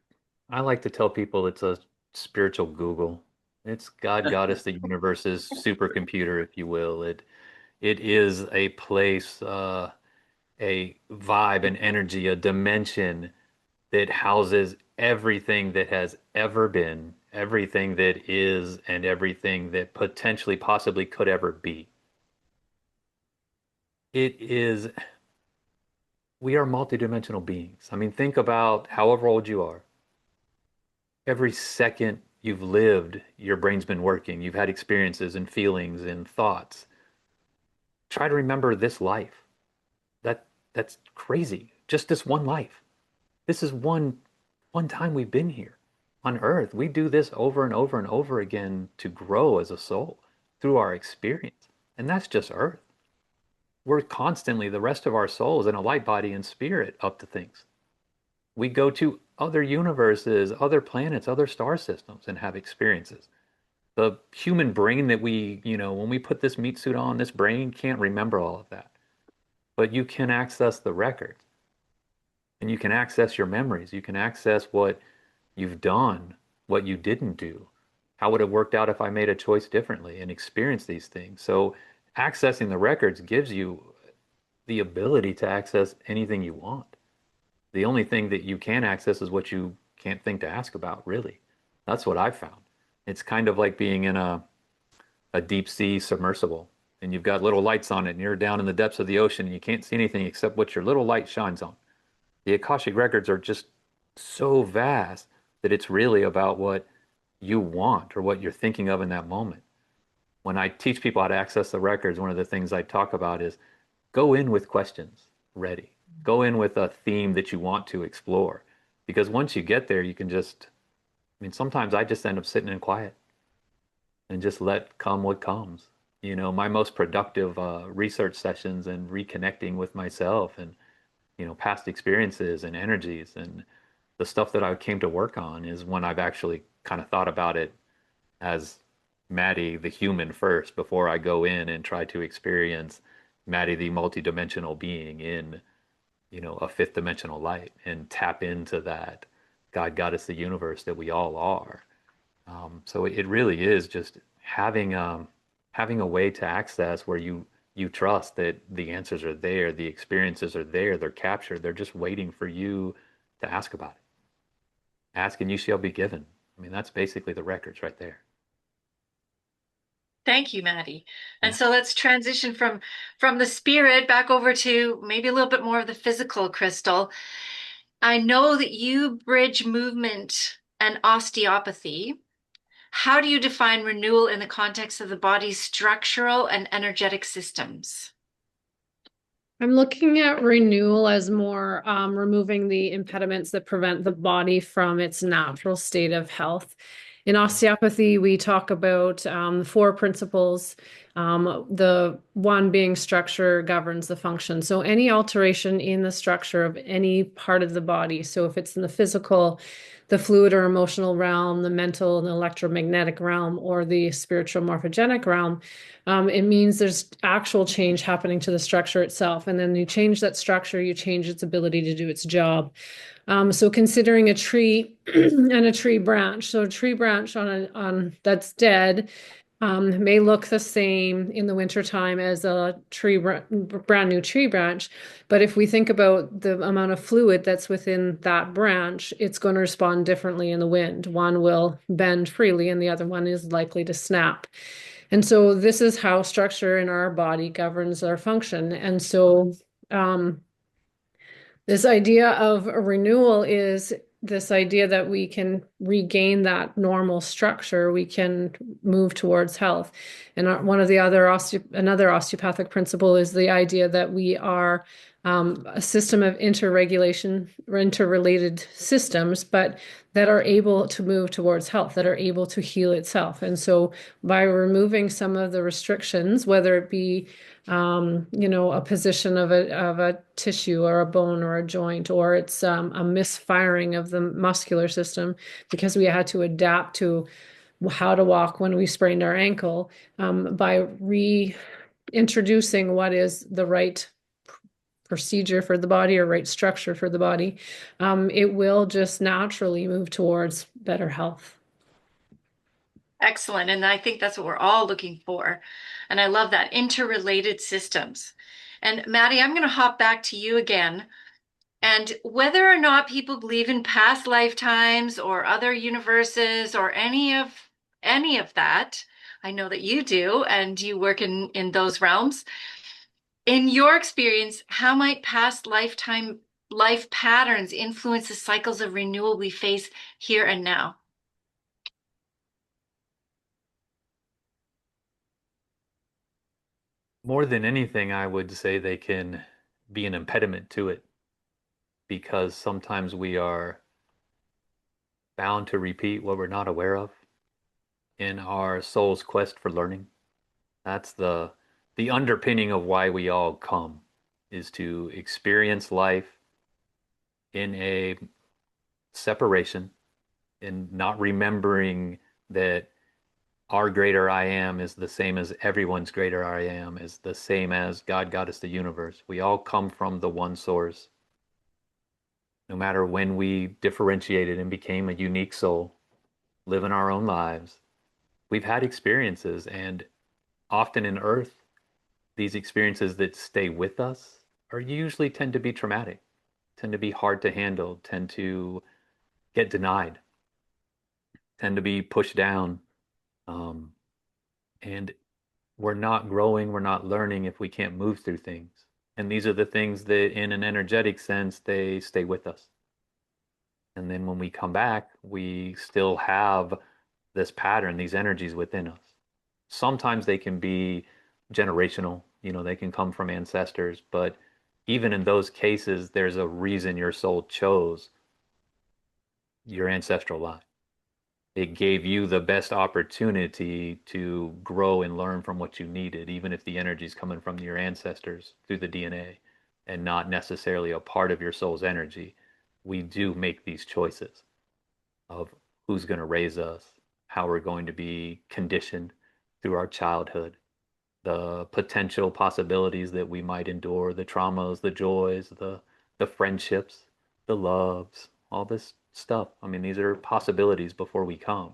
[SPEAKER 5] I like to tell people it's a spiritual Google. It's God, Goddess, the universe's supercomputer, if you will. It is a place, a vibe, an energy, a dimension that houses everything that has ever been, everything that is, and everything that potentially, possibly could ever be. It is, we are multidimensional beings. I mean, think about however old you are. Every second you've lived, your brain's been working. You've had experiences and feelings and thoughts. Try to remember this life. That's crazy. Just this one life. This is one time we've been here on earth. We do this over and over and over again to grow as a soul through our experience. And that's just earth. We're constantly, the rest of our souls in a light body and spirit up to things. We go to other universes, other planets, other star systems and have experiences. The human brain that when we put this meat suit on, this brain can't remember all of that. But you can access the records and you can access your memories. You can access what you've done, what you didn't do. How would it have worked out if I made a choice differently and experience these things? So accessing the records gives you the ability to access anything you want. The only thing that you can access is what you can't think to ask about, really. That's what I've found. It's kind of like being in a deep sea submersible and you've got little lights on it and you're down in the depths of the ocean and you can't see anything except what your little light shines on. The Akashic records are just so vast that it's really about what you want or what you're thinking of in that moment. When I teach people how to access the records, one of the things I talk about is go in with questions ready. Go in with a theme that you want to explore. Because once you get there, you can sometimes I just end up sitting in quiet and just let come what comes. My most productive research sessions and reconnecting with myself and, past experiences and energies and the stuff that I came to work on is when I've actually kind of thought about it as Maddie, the human first, before I go in and try to experience Maddie, the multidimensional being in, a fifth dimensional light and tap into that God, Goddess, the universe that we all are. So it really is just having a way to access where you trust that the answers are there, the experiences are there, they're captured, they're just waiting for you to ask about it. Ask and you shall be given. I mean, that's basically the records right there.
[SPEAKER 1] Thank you, Maddie. And
[SPEAKER 5] Yeah.
[SPEAKER 1] so let's transition from the spirit back over to maybe a little bit more of the physical, Crystal. I know that you bridge movement and osteopathy. How do you define renewal in the context of the body's structural and energetic systems?
[SPEAKER 4] I'm looking at renewal as more removing the impediments that prevent the body from its natural state of health. In osteopathy, we talk about four principles. The one being structure governs the function. So any alteration in the structure of any part of the body, so if it's in the physical, the fluid or emotional realm, the mental and electromagnetic realm, or the spiritual morphogenic realm, it means there's actual change happening to the structure itself. And then you change that structure, you change its ability to do its job. So considering a tree and a tree branch. So a tree branch on that's dead may look the same in the wintertime as a brand new tree branch. But if we think about the amount of fluid that's within that branch, it's going to respond differently in the wind. One will bend freely and the other one is likely to snap. And so this is how structure in our body governs our function. And so this idea of a renewal is this idea that we can regain that normal structure, we can move towards health. And one of the another osteopathic principle is the idea that we are a system of interregulation, interrelated systems, but that are able to move towards health, that are able to heal itself. And so by removing some of the restrictions, whether it be a position of a tissue or a bone or a joint, or it's a misfiring of the muscular system because we had to adapt to how to walk when we sprained our ankle, by reintroducing what is the right procedure for the body or right structure for the body, it will just naturally move towards better health.
[SPEAKER 1] Excellent. And I think that's what we're all looking for. And I love that interrelated systems. And Maddie, I'm going to hop back to you again. And whether or not people believe in past lifetimes or other universes or any of that, I know that you do, and you work in those realms. In your experience, how might past life patterns influence the cycles of renewal we face here and now?
[SPEAKER 5] More than anything, I would say they can be an impediment to it because sometimes we are bound to repeat what we're not aware of in our soul's quest for learning. That's the underpinning of why we all come, is to experience life in a separation, in not remembering that our greater I am is the same as everyone's greater I am, is the same as God, Goddess, the universe. We all come from the one source. No matter when we differentiated and became a unique soul, living our own lives, we've had experiences, and often in Earth, these experiences that stay with us are usually tend to be traumatic, tend to be hard to handle, tend to get denied, tend to be pushed down. And we're not growing, we're not learning if we can't move through things. And these are the things that, in an energetic sense, they stay with us. And then when we come back, we still have this pattern, these energies within us. Sometimes they can be generational, they can come from ancestors, but even in those cases, there's a reason your soul chose your ancestral line. It gave you the best opportunity to grow and learn from what you needed, even if the energy is coming from your ancestors through the DNA and not necessarily a part of your soul's energy. We do make these choices of who's going to raise us, how we're going to be conditioned, through our childhood, the potential possibilities that we might endure, the traumas, the joys, the friendships, the loves, all this stuff. I mean, these are possibilities before we come.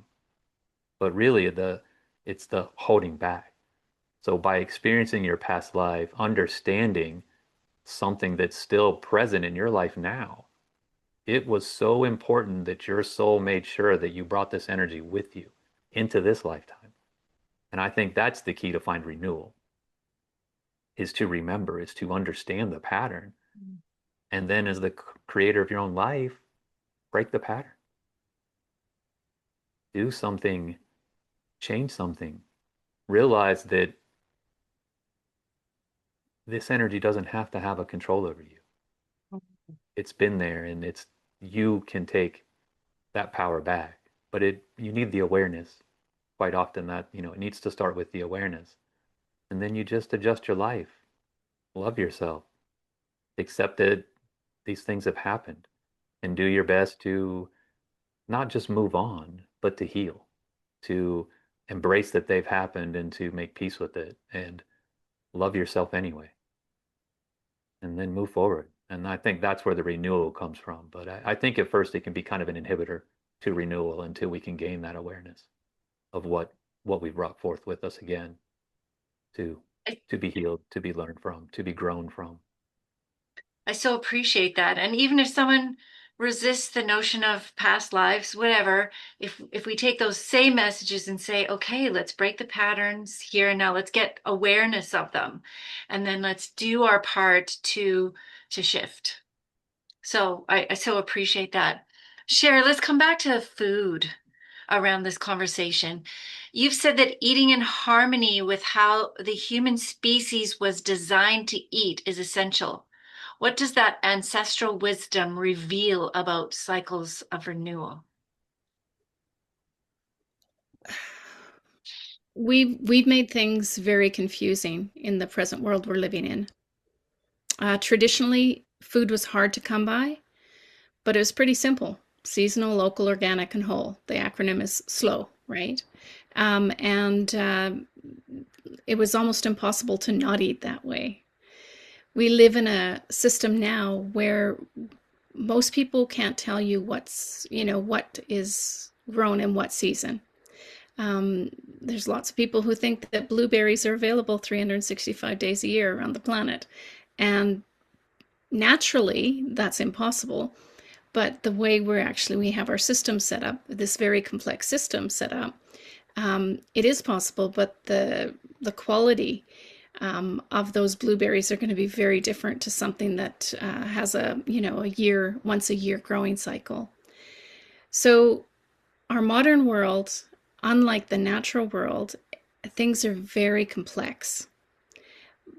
[SPEAKER 5] But really it's the holding back. So by experiencing your past life, understanding something that's still present in your life now, it was so important that your soul made sure that you brought this energy with you into this lifetime. And I think that's the key to find renewal, is to remember, is to understand the pattern. And then as the creator of your own life, break the pattern. Do something, change something. Realize that this energy doesn't have to have a control over you. It's been there, and you can take that power back. But you need the awareness. Quite often that, it needs to start with the awareness. And then you just adjust your life. Love yourself. Accept that these things have happened, and do your best to not just move on, but to heal, to embrace that they've happened and to make peace with it and love yourself anyway. And then move forward. And I think that's where the renewal comes from. But I think at first it can be kind of an inhibitor to renewal until we can gain that awareness of what we brought forth with us again to be healed, to be learned from, to be grown from.
[SPEAKER 1] I so appreciate that. And even if someone resists the notion of past lives, whatever, if we take those same messages and say, okay, let's break the patterns here and now, let's get awareness of them, and then let's do our part to shift. So I so appreciate that. Sherry, let's come back to food around this conversation. You've said that eating in harmony with how the human species was designed to eat is essential. What does that ancestral wisdom reveal about cycles of renewal?
[SPEAKER 2] We've made things very confusing in the present world we're living in. Traditionally, food was hard to come by, but it was pretty simple: seasonal, local, organic, and whole. The acronym is SLOW, right? And it was almost impossible to not eat that way. We live in a system now where most people can't tell you what is grown in what season. There's lots of people who think that blueberries are available 365 days a year around the planet. And naturally, that's impossible. But the way we have our system set up, this very complex system set up, it is possible, but the quality of those blueberries are going to be very different to something that has a once a year growing cycle. So our modern world, unlike the natural world, things are very complex,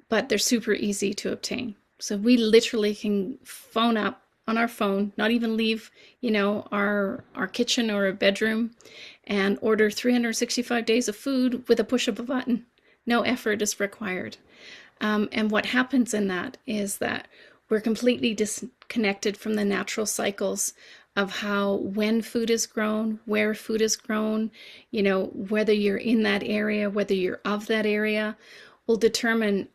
[SPEAKER 2] but they're super easy to obtain. So we literally can phone up on our phone, not even leave, our kitchen or a bedroom, and order 365 days of food with a push of a button. No effort is required. And what happens in that is that we're completely disconnected from the natural cycles of when food is grown, where food is grown, whether you're in that area, whether you're of that area, will determine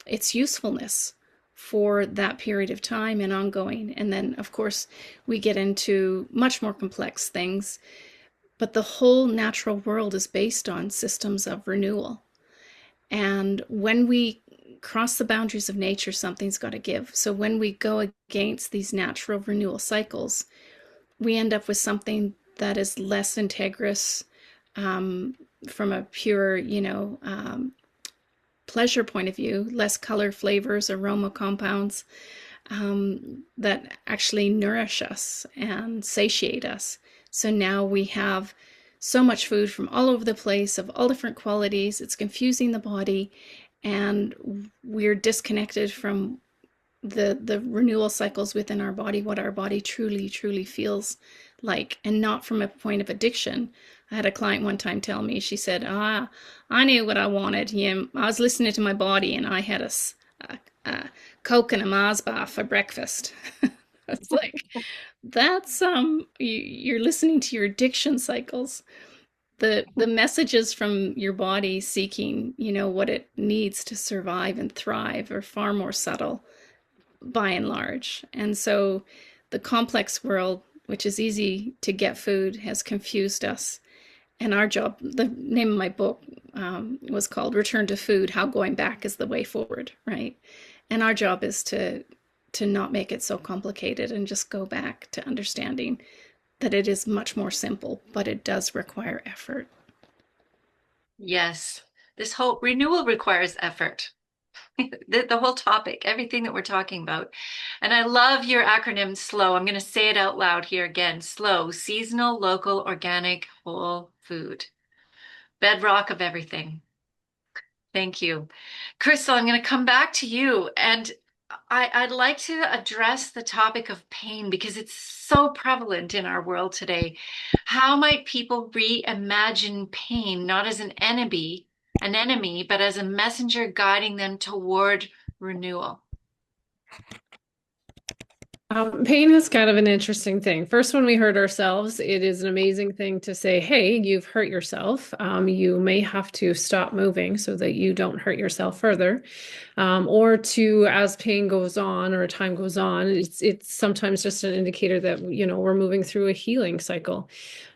[SPEAKER 2] its usefulness for that period of time and ongoing. And then, of course, we get into much more complex things. But the whole natural world is based on systems of renewal. And when we cross the boundaries of nature, something's got to give. So when we go against these natural renewal cycles, we end up with something that is less integrous from a pure, pleasure point of view, less color, flavors, aroma compounds that actually nourish us and satiate us. So now we have so much food from all over the place of all different qualities. It's confusing the body, and we're disconnected from the renewal cycles within our body, what our body truly, truly feels like, and not from a point of addiction. I had a client one time tell me, she said, I knew what I wanted. I was listening to my body, and I had a Coke and a Mars bar for breakfast. It's like, that's you're listening to your addiction cycles. the messages from your body seeking, what it needs to survive and thrive are far more subtle by and large. And so the complex world, which is easy to get food, has confused us. And our job, the name of my book was called Return to Food, How Going Back is the Way Forward, right? And our job is to not make it so complicated and just go back to understanding that it is much more simple, but it does require effort.
[SPEAKER 1] Yes, this whole renewal requires effort. The whole topic, everything that we're talking about. And I love your acronym SLOW. I'm going to say it out loud here again. SLOW, seasonal, local, organic, whole food. Bedrock of everything. Thank you. Crystal, I'm going to come back to you. And I'd like to address the topic of pain because it's so prevalent in our world today. How might people reimagine pain not as an enemy, but as a messenger guiding them toward renewal?
[SPEAKER 4] Pain is kind of an interesting thing. First, when we hurt ourselves, it is an amazing thing to say, hey, you've hurt yourself. You may have to stop moving so that you don't hurt yourself further. Or to, as pain goes on or time goes on, it's sometimes just an indicator that, we're moving through a healing cycle.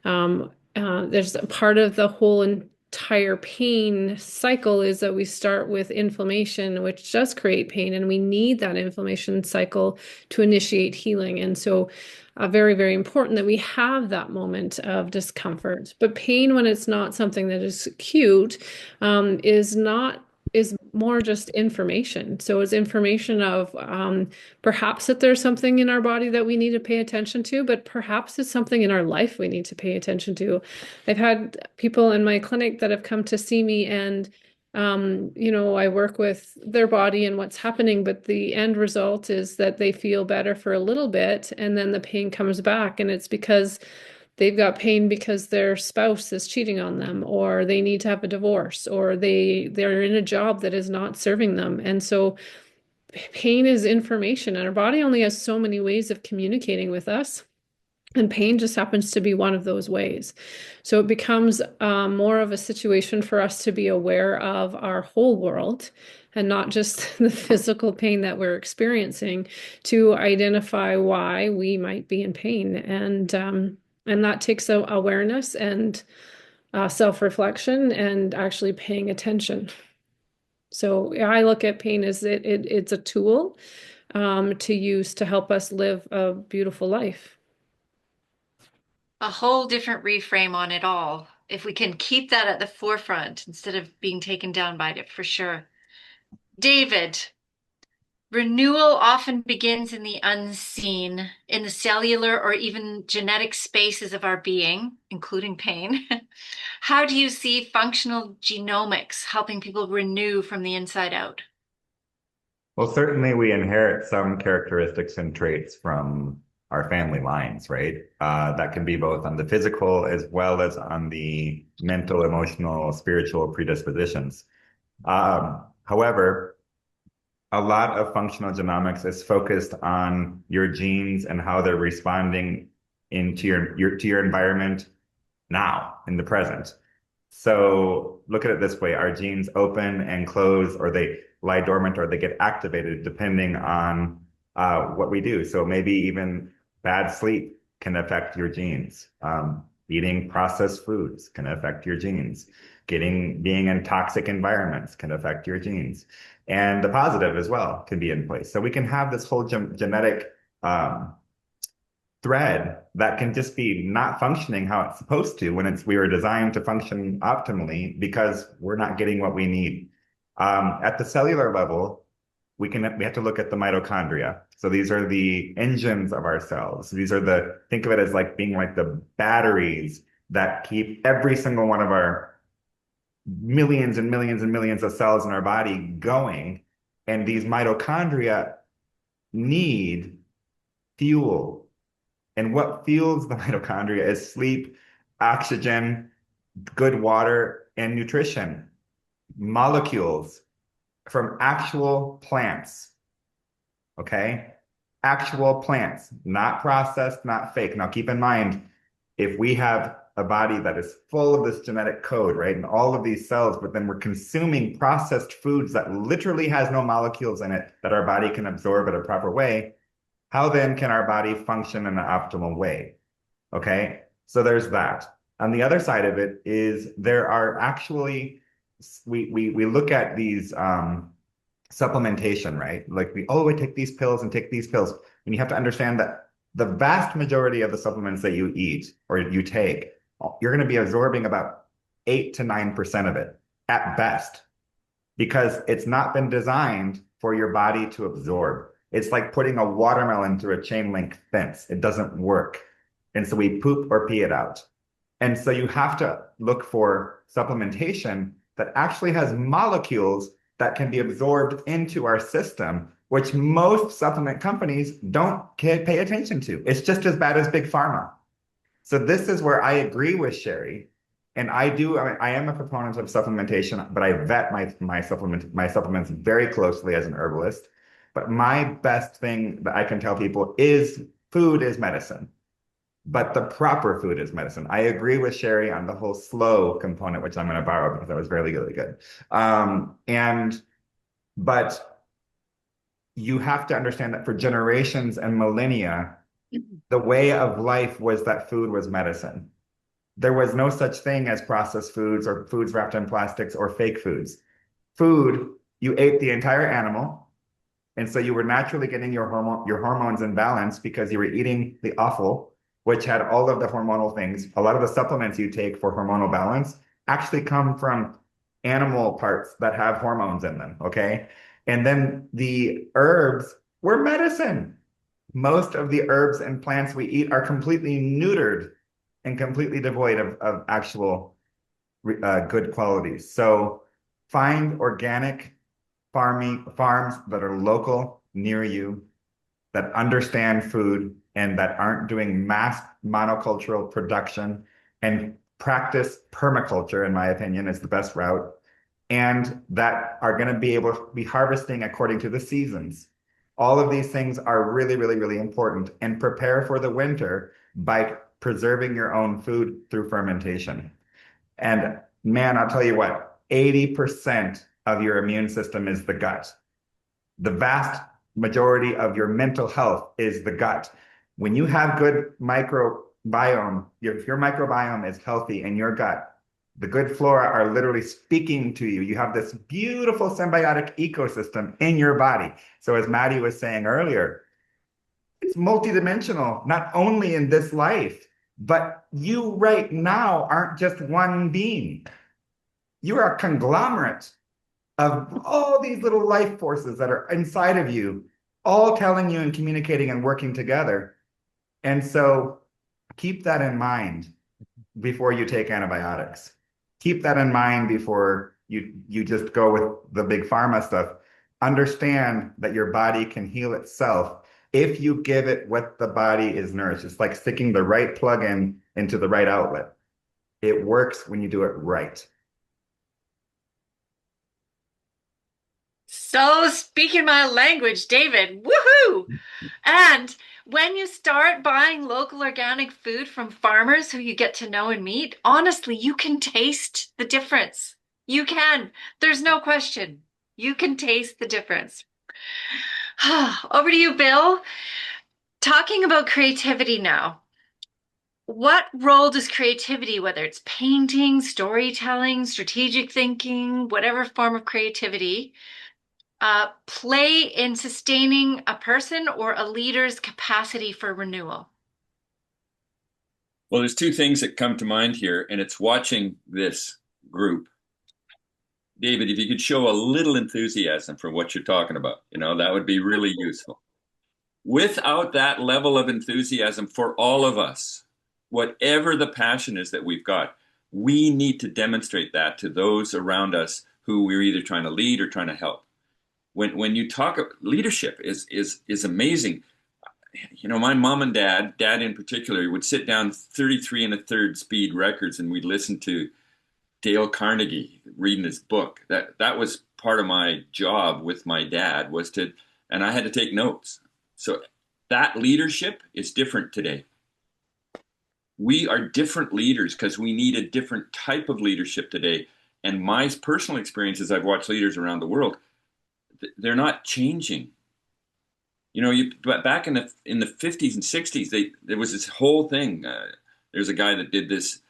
[SPEAKER 4] There's a part of the whole entire pain cycle is that we start with inflammation, which does create pain, and we need that inflammation cycle to initiate healing. And so very, very important that we have that moment of discomfort. But pain, when it's not something that is acute, is more just information. So it's information of perhaps that there's something in our body that we need to pay attention to, but perhaps it's something in our life we need to pay attention to. I've had people in my clinic that have come to see me and I work with their body and what's happening, but the end result is that they feel better for a little bit and then the pain comes back, and it's because they've got pain because their spouse is cheating on them, or they need to have a divorce, or they're in a job that is not serving them. And so pain is information, and our body only has so many ways of communicating with us. And pain just happens to be one of those ways. So it becomes more of a situation for us to be aware of our whole world and not just the physical pain that we're experiencing, to identify why we might be in pain. And that takes awareness and self-reflection and actually paying attention. So I look at pain as it's a tool to use to help us live a beautiful life.
[SPEAKER 1] A whole different reframe on it all. If we can keep that at the forefront instead of being taken down by it, for sure. David, renewal often begins in the unseen, in the cellular or even genetic spaces of our being, including pain. How do you see functional genomics helping people renew from the inside out?
[SPEAKER 6] Well, certainly we inherit some characteristics and traits from our family lines, right? That can be both on the physical as well as on the mental, emotional, spiritual predispositions. However, a lot of functional genomics is focused on your genes and how they're responding into your environment now in the present. So look at it this way: our genes open and close, or they lie dormant, or they get activated depending on what we do. So maybe even bad sleep can affect your genes. Eating processed foods can affect your genes. Being in toxic environments can affect your genes. And the positive as well can be in place. So we can have this whole genetic thread that can just be not functioning how it's supposed to when we were designed to function optimally because we're not getting what we need. At the cellular level, we have to look at the mitochondria. So these are the engines of our cells. Think of it as like being like the batteries that keep every single one of our millions and millions and millions of cells in our body going. And these mitochondria need fuel. And what fuels the mitochondria is sleep, oxygen, good water, and nutrition. Molecules from actual plants. Okay? Actual plants, not processed, not fake. Now keep in mind, if we have a body that is full of this genetic code, right? And all of these cells, but then we're consuming processed foods that literally has no molecules in it that our body can absorb in a proper way. How then can our body function in an optimal way? Okay, so there's that. On the other side of it is there are actually we look at these supplementation, right? Like we take these pills and take these pills. And you have to understand that the vast majority of the supplements that you eat or you take, you're going to be absorbing about 8 to 9% of it at best, because it's not been designed for your body to absorb. It's like putting a watermelon through a chain link fence. It doesn't work. And so we poop or pee it out. And so you have to look for supplementation that actually has molecules that can be absorbed into our system, which most supplement companies don't pay attention to. It's just as bad as big pharma. So this is where I agree with Sherry. And I am a proponent of supplementation, but I vet my supplements very closely as an herbalist. But my best thing that I can tell people is food is medicine, but the proper food is medicine. I agree with Sherry on the whole slow component, which I'm going to borrow because that was really good. But you have to understand that for generations and millennia, the way of life was that food was medicine. There was no such thing as processed foods or foods wrapped in plastics or fake foods. Food, you ate the entire animal, and so you were naturally getting your hormones in balance because you were eating the offal, which had all of the hormonal things. A lot of the supplements you take for hormonal balance actually come from animal parts that have hormones in them, okay? And then the herbs were medicine. Most of the herbs and plants we eat are completely neutered and completely devoid of actual good qualities. So find organic farms that are local near you, that understand food and that aren't doing mass monocultural production, and practice permaculture, in my opinion, is the best route, and that are going to be able to be harvesting according to the seasons. All of these things are really important, and prepare for the winter by preserving your own food through fermentation. And man, I'll tell you what, 80% of your immune system is the gut. The vast majority of your mental health is the gut. When you have good microbiome, if your microbiome is healthy in your gut, the good flora are literally speaking to you. You have this beautiful symbiotic ecosystem in your body. So as Maddie was saying earlier, it's multidimensional, not only in this life, but you right now aren't just one being. You are a conglomerate of all these little life forces that are inside of you, all telling you and communicating and working together. And so keep that in mind before you take antibiotics. Keep that in mind before you just go with the big pharma stuff. Understand that your body can heal itself if you give it what the body is nourished. It's like sticking the right plug-in into the right outlet. It works when you do it right.
[SPEAKER 1] So speaking my language, David, woohoo! And when you start buying local organic food from farmers who you get to know and meet, honestly, you can taste the difference. You can. There's no question. You can taste the difference. Over to you, Bill. Talking about creativity now. What role does creativity, whether it's painting, storytelling, strategic thinking, whatever form of creativity, play in sustaining a person or a leader's capacity for renewal?
[SPEAKER 3] Well, there's two things that come to mind here, and it's watching this group. David, if you could show a little enthusiasm for what you're talking about, that would be really useful. Without that level of enthusiasm for all of us, whatever the passion is that we've got, we need to demonstrate that to those around us who we're either trying to lead or trying to help. When you talk, leadership is amazing. My mom and dad in particular, would sit down 33 1/3 speed records, and we'd listen to Dale Carnegie reading his book. That was part of my job with my dad, and I had to take notes. So that leadership is different today. We are different leaders because we need a different type of leadership today. And my personal experiences, I've watched leaders around the world, they're not changing. But back in the 50s and 60s, there was this whole thing. There's a guy that did this: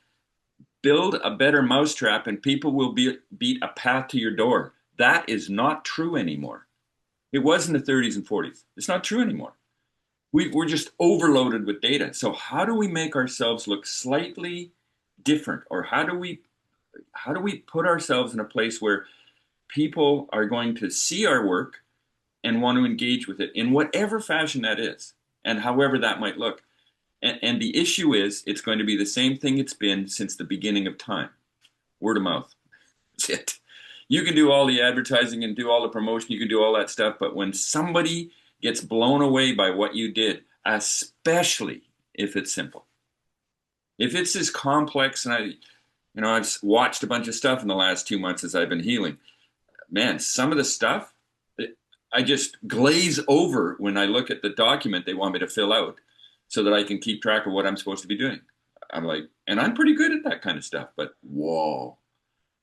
[SPEAKER 3] build a better mousetrap, and people will beat a path to your door. That is not true anymore. It was in the 30s and 40s. It's not true anymore. We're just overloaded with data. So how do we make ourselves look slightly different, or how do we put ourselves in a place where people are going to see our work and want to engage with it in whatever fashion that is, and however that might look. And the issue is, it's going to be the same thing it's been since the beginning of time: word of mouth. That's it. You can do all the advertising and do all the promotion, you can do all that stuff, but when somebody gets blown away by what you did, especially if it's simple, if it's as complex, and I've watched a bunch of stuff in the last 2 months as I've been healing. Man, some of the stuff, I just glaze over when I look at the document they want me to fill out so that I can keep track of what I'm supposed to be doing. I'm like, and I'm pretty good at that kind of stuff, but whoa,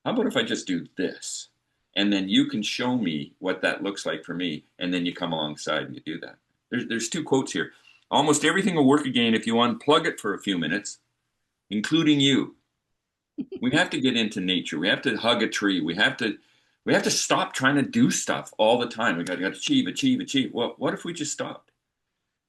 [SPEAKER 3] how about if I just do this? And then you can show me what that looks like for me, and then you come alongside and you do that. There's two quotes here. Almost everything will work again if you unplug it for a few minutes, including you. We have to get into nature. We have to hug a tree. We have to stop trying to do stuff all the time. We got to achieve, achieve, achieve. Well, what if we just stopped?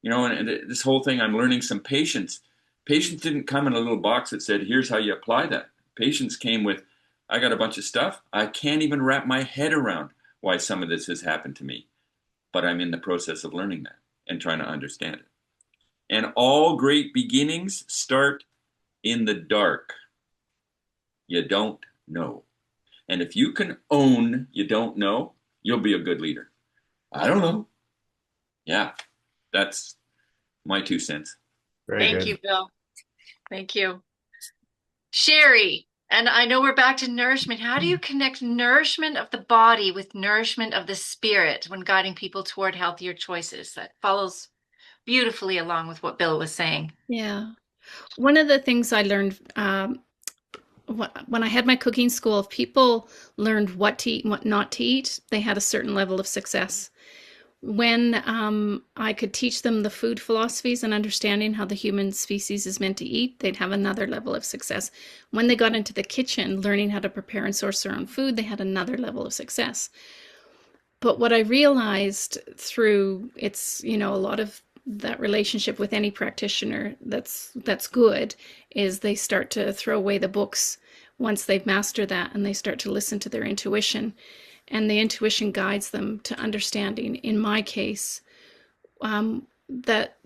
[SPEAKER 3] And this whole thing, I'm learning some patience. Patience didn't come in a little box that said, here's how you apply that. Patience came with, I got a bunch of stuff. I can't even wrap my head around why some of this has happened to me, but I'm in the process of learning that and trying to understand it. And all great beginnings start in the dark. You don't know. And if you can own you don't know, you'll be a good leader. I don't know. Yeah, that's my 2 cents.
[SPEAKER 6] Very
[SPEAKER 1] Thank
[SPEAKER 6] good.
[SPEAKER 1] you, Bill. Thank you. Sherry, and I know we're back to nourishment. How do you connect nourishment of the body with nourishment of the spirit when guiding people toward healthier choices? That follows beautifully along with what Bill was saying.
[SPEAKER 2] Yeah. One of the things I learned when I had my cooking school, if people learned what to eat and what not to eat, they had a certain level of success. When I could teach them the food philosophies and understanding how the human species is meant to eat, they'd have another level of success. When they got into the kitchen, learning how to prepare and source their own food, they had another level of success. But what I realized through a lot of that relationship with any practitioner that's good is they start to throw away the books once they've mastered that, and they start to listen to their intuition, and the intuition guides them to understanding. In my case, that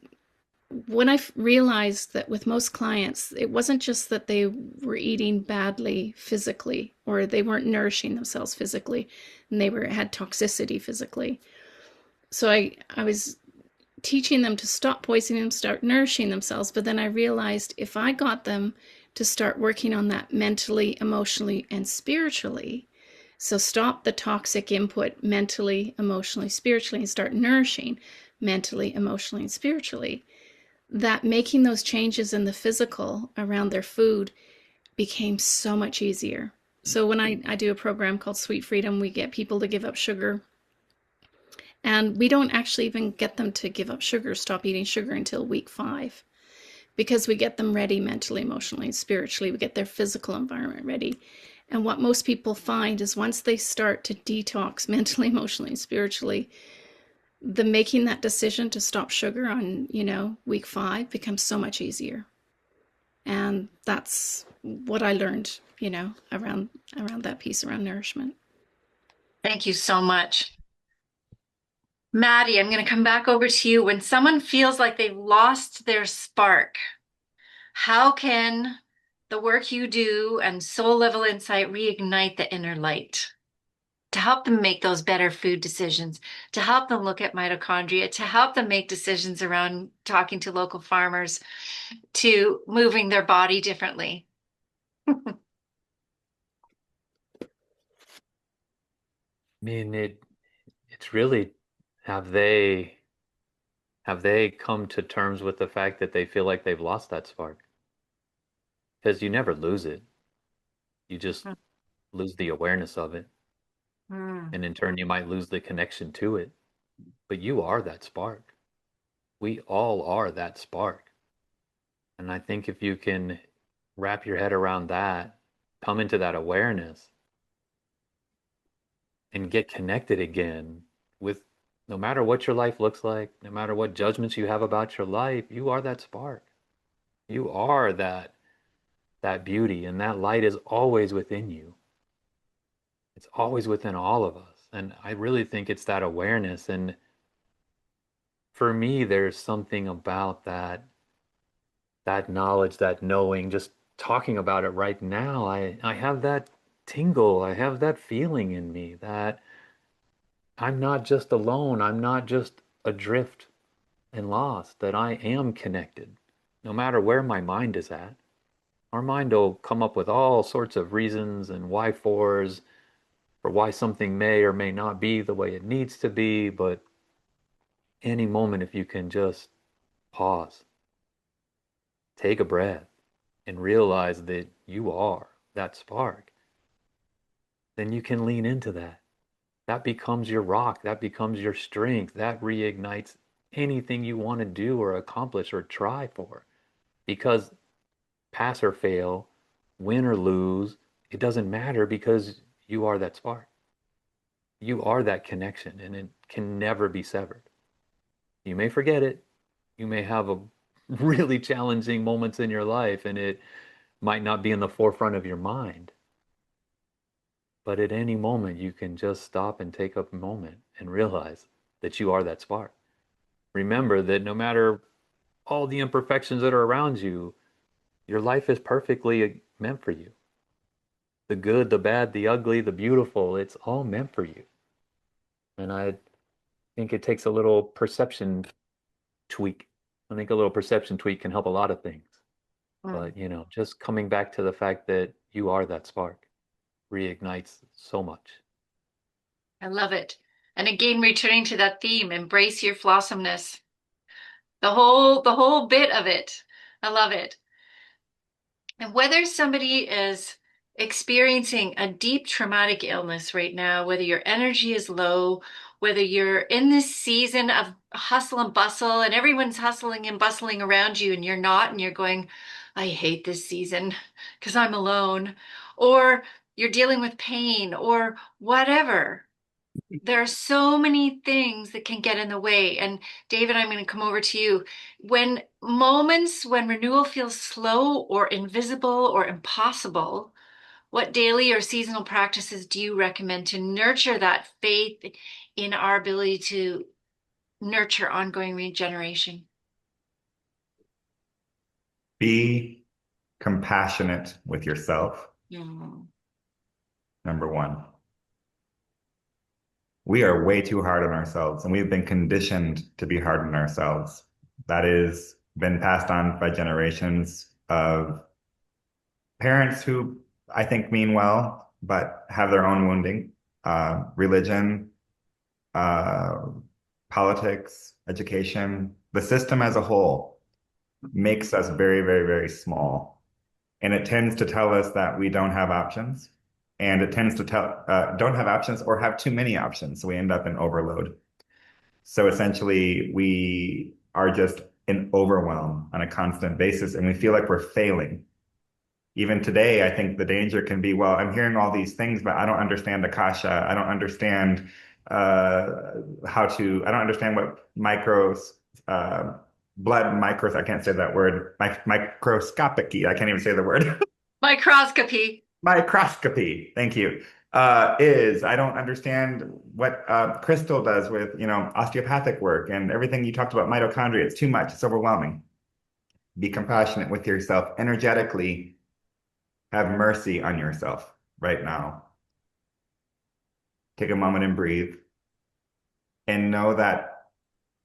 [SPEAKER 2] when I realized that with most clients, it wasn't just that they were eating badly physically or they weren't nourishing themselves physically, and they had toxicity physically. So I was teaching them to stop poisoning them, start nourishing themselves. But then I realized if I got them to start working on that mentally, emotionally, and spiritually, so stop the toxic input mentally, emotionally, spiritually, and start nourishing mentally, emotionally, and spiritually, that making those changes in the physical around their food became so much easier. So when I do a program called Sweet Freedom, we get people to give up sugar. And we don't actually even get them to give up sugar, stop eating sugar until week 5, because we get them ready mentally, emotionally, and spiritually. We get their physical environment ready. And what most people find is once they start to detox mentally, emotionally, and spiritually, the making that decision to stop sugar on, week 5 becomes so much easier. And that's what I learned, around that piece around nourishment.
[SPEAKER 1] Thank you so much. Maddie, I'm going to come back over to you. When someone feels like they've lost their spark, how can the work you do and soul level insight reignite the inner light to help them make those better food decisions, to help them look at mitochondria, to help them make decisions around talking to local farmers, to moving their body differently?
[SPEAKER 5] I mean, it's really, have they come to terms with the fact that they feel like they've lost that spark? because you never lose it. You just
[SPEAKER 1] Mm.
[SPEAKER 5] lose the awareness of it.
[SPEAKER 1] Mm.
[SPEAKER 5] And in turn, you might lose the connection to it. But you are that spark. We all are that spark. And I think if you can wrap your head around that, come into that awareness, and get connected again with no matter what your life looks like, no matter what judgments you have about your life, you are that spark. You are that beauty, and that light is always within you. It's always within all of us. And I really think it's that awareness. And for me, there's something about that knowledge, that knowing, just talking about it right now. I have that tingle. I have that feeling in me that I'm not just alone. I'm not just adrift and lost, that I am connected. No matter where my mind is at, our mind will come up with all sorts of reasons and why fors for why something may or may not be the way it needs to be. But any moment, if you can just pause, take a breath, and realize that you are that spark, then you can lean into that. That becomes your rock. That becomes your strength. That reignites anything you want to do or accomplish or try for. Because pass or fail, win or lose, it doesn't matter because you are that spark. You are that connection, and it can never be severed. You may forget it. You may have a really challenging moments in your life, and it might not be in the forefront of your mind. But at any moment, you can just stop and take a moment and realize that you are that spark. Remember that no matter all the imperfections that are around you, your life is perfectly meant for you. The good, the bad, the ugly, the beautiful, it's all meant for you. And I think it takes a little perception tweak. I think a little perception tweak can help a lot of things.
[SPEAKER 1] Mm.
[SPEAKER 5] But, just coming back to the fact that you are that spark reignites so much.
[SPEAKER 1] I love it. And again, returning to that theme, embrace your flossomness. The whole bit of it. I love it. And whether somebody is experiencing a deep traumatic illness right now, whether your energy is low, whether you're in this season of hustle and bustle and everyone's hustling and bustling around you and you're not, and you're going, I hate this season because I'm alone, or you're dealing with pain or whatever. There are so many things that can get in the way. And David, I'm going to come over to you. When renewal feels slow or invisible or impossible, what daily or seasonal practices do you recommend to nurture that faith in our ability to nurture ongoing regeneration?
[SPEAKER 6] Be compassionate with yourself,
[SPEAKER 1] Mm.
[SPEAKER 6] number one. We are way too hard on ourselves, and we've been conditioned to be hard on ourselves. That has been passed on by generations of parents who I think mean well, but have their own wounding. Religion, uh, politics, education, the system as a whole makes us very, very, very small. And it tends to tell us that we don't have options. And it tends to tell don't have options or have too many options. So we end up in overload. So essentially, we are just in overwhelm on a constant basis, and we feel like we're failing. Even today, I think the danger can be, well, I'm hearing all these things, but I don't understand Akasha. I don't understand I don't understand what uh, blood micros, I can't say that word, microscopic, I can't even say the word.
[SPEAKER 1] Microscopy.
[SPEAKER 6] Microscopy, thank you, is. I don't understand what Crystal does with, osteopathic work and everything you talked about mitochondria. It's too much. It's overwhelming. Be compassionate with yourself energetically. Have mercy on yourself right now. Take a moment and breathe. And know that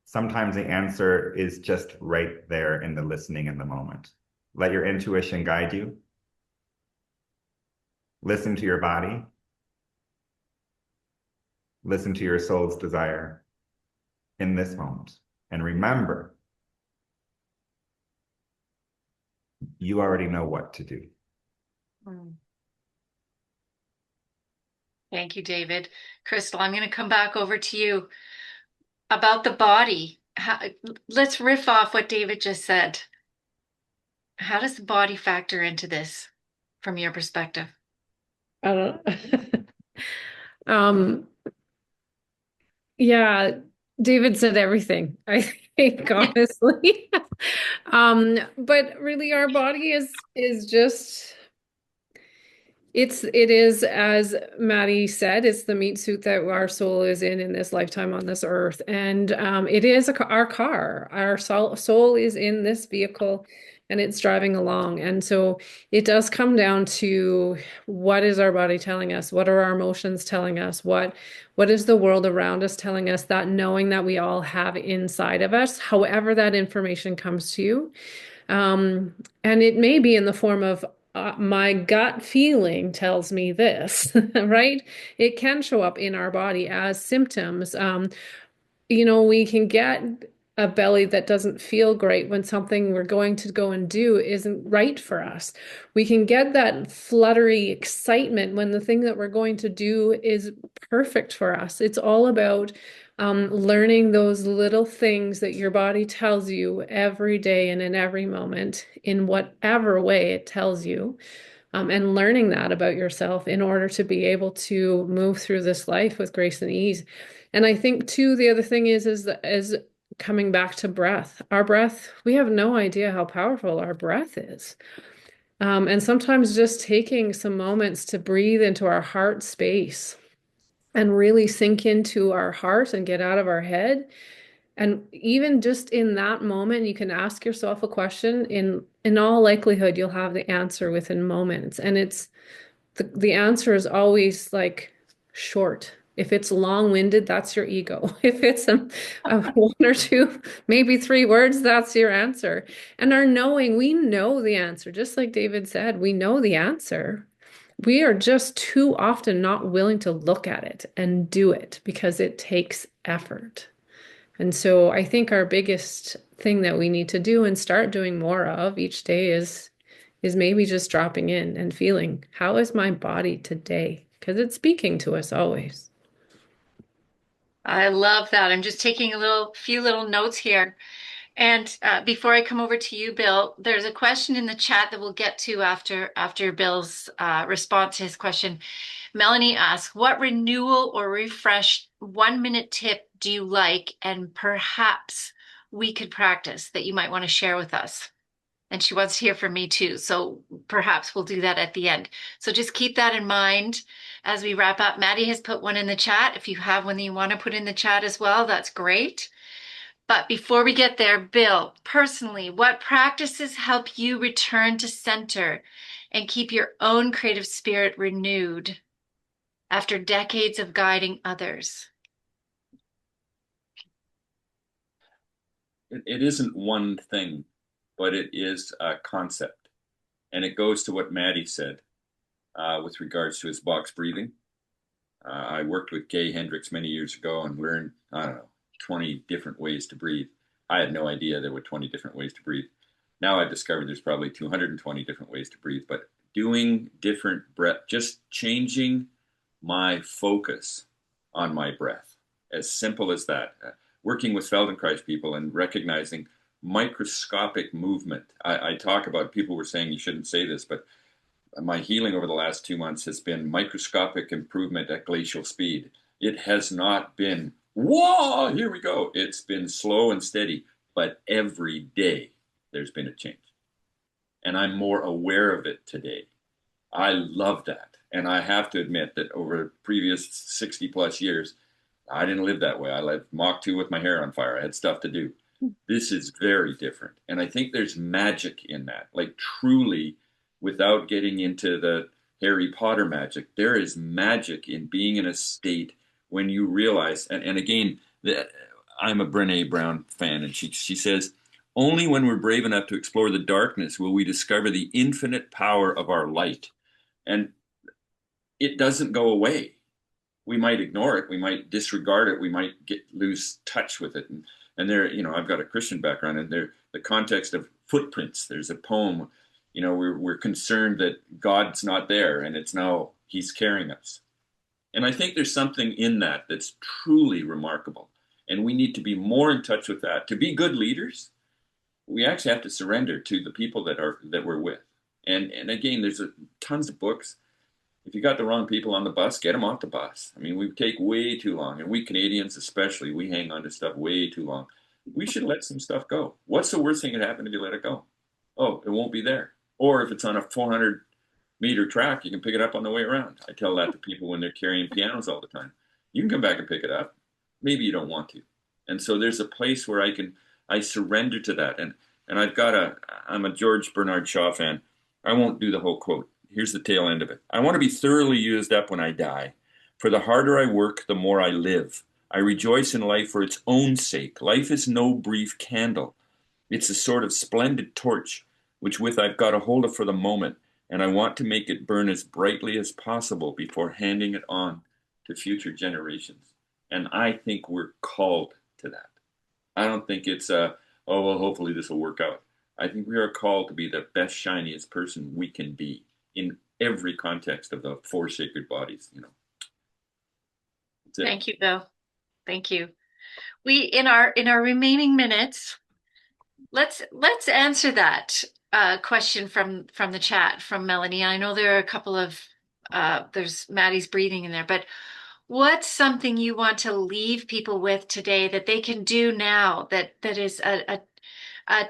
[SPEAKER 6] sometimes the answer is just right there in the listening in the moment. Let your intuition guide you. Listen to your body. Listen to your soul's desire in this moment. And remember, you already know what to do.
[SPEAKER 1] Mm. Thank you, David. Crystal, I'm going to come back over to you about the body. Let's riff off what David just said. How does the body factor into this from your perspective?
[SPEAKER 4] I don't um yeah, David said everything, I think, honestly. But really our body is just it is, as Maddie said, it's the meat suit that our soul is in this lifetime on this earth. And it is our car. Our soul is in this vehicle and it's driving along. And so it does come down to what is our body telling us? What are our emotions telling us? What is the world around us telling us? That knowing that we all have inside of us, however that information comes to you. Um, and it may be in the form of my gut feeling tells me this, right? It can show up in our body as symptoms. We can get a belly that doesn't feel great when something we're going to go and do isn't right for us. We can get that fluttery excitement when the thing that we're going to do is perfect for us. It's all about learning those little things that your body tells you every day and in every moment, in whatever way it tells you, and learning that about yourself in order to be able to move through this life with grace and ease. And I think too, the other thing is coming back to breath. Our breath, we have no idea how powerful our breath is. And sometimes just taking some moments to breathe into our heart space and really sink into our heart and get out of our head. And even just in that moment, you can ask yourself a question. In all likelihood, you'll have the answer within moments. And it's the answer is always like short. If it's long-winded, that's your ego. If it's a one or two, maybe three words, that's your answer. And our knowing, we know the answer. Just like David said, we know the answer. We are just too often not willing to look at it and do it because it takes effort. And so I think our biggest thing that we need to do and start doing more of each day is maybe just dropping in and feeling, how is my body today? Because it's speaking to us always.
[SPEAKER 1] I love that. I'm just taking few little notes here. And before I come over to you, Bill, there's a question in the chat that we'll get to after Bill's response to his question. Melanie asks, what renewal or refresh 1 minute tip do you like and perhaps we could practice that you might want to share with us? And she wants to hear from me too. So perhaps we'll do that at the end. So just keep that in mind as we wrap up. Maddie has put one in the chat. If you have one that you want to put in the chat as well, that's great. But before we get there, Bill, personally, what practices help you return to center and keep your own creative spirit renewed after decades of guiding others?
[SPEAKER 3] It isn't one thing, but it is a concept. And it goes to what Maddie said with regards to his box breathing. I worked with Gay Hendricks many years ago and learned, I don't know, 20 different ways to breathe. I had no idea there were 20 different ways to breathe. Now I've discovered there's probably 220 different ways to breathe, but doing different breath, just changing my focus on my breath, as simple as that. Working with Feldenkrais people and recognizing microscopic movement. I talk about, people were saying you shouldn't say this, but my healing over the last 2 months has been microscopic improvement at glacial speed. It has not been, whoa, here we go. It's been slow and steady, but every day there's been a change. And I'm more aware of it today. I love that. And I have to admit that over previous 60 plus years, I didn't live that way. I lived Mach 2 with my hair on fire. I had stuff to do. This is very different. And I think there's magic in that. Like truly, without getting into the Harry Potter magic, there is magic in being in a state when you realize, and again, I'm a Brené Brown fan, and she says, only when we're brave enough to explore the darkness will we discover the infinite power of our light. And it doesn't go away. We might ignore it, we might disregard it, we might lose touch with it. And there, I've got a Christian background, and there, the context of footprints. There's a poem we're concerned that God's not there, and it's now He's carrying us. And I think there's something in that that's truly remarkable. And we need to be more in touch with that. To be good leaders, we actually have to surrender to the people that we're with. And again, there's tons of books. If you got the wrong people on the bus, get them off the bus. I mean, we take way too long, and we Canadians especially, we hang on to stuff way too long. We should let some stuff go. What's the worst thing that happen if you let it go? Oh, it won't be there. Or if it's on a 400-meter track, you can pick it up on the way around. I tell that to people when they're carrying pianos all the time. You can come back and pick it up. Maybe you don't want to. And so there's a place where I surrender to that. And I'm a George Bernard Shaw fan. I won't do the whole quote. Here's the tail end of it. I want to be thoroughly used up when I die. For the harder I work, the more I live. I rejoice in life for its own sake. Life is no brief candle. It's a sort of splendid torch, which with I've got a hold of for the moment, and I want to make it burn as brightly as possible before handing it on to future generations. And I think we're called to that. I don't think it's oh, well, hopefully this will work out. I think we are called to be the best, shiniest person we can be in every context of the four sacred bodies. That's it.
[SPEAKER 1] Thank you, Bill. Thank you. We in our remaining minutes, let's answer that question from the chat from Melanie. I know there are a couple of there's Maddie's breathing in there, but what's something you want to leave people with today that they can do now that is a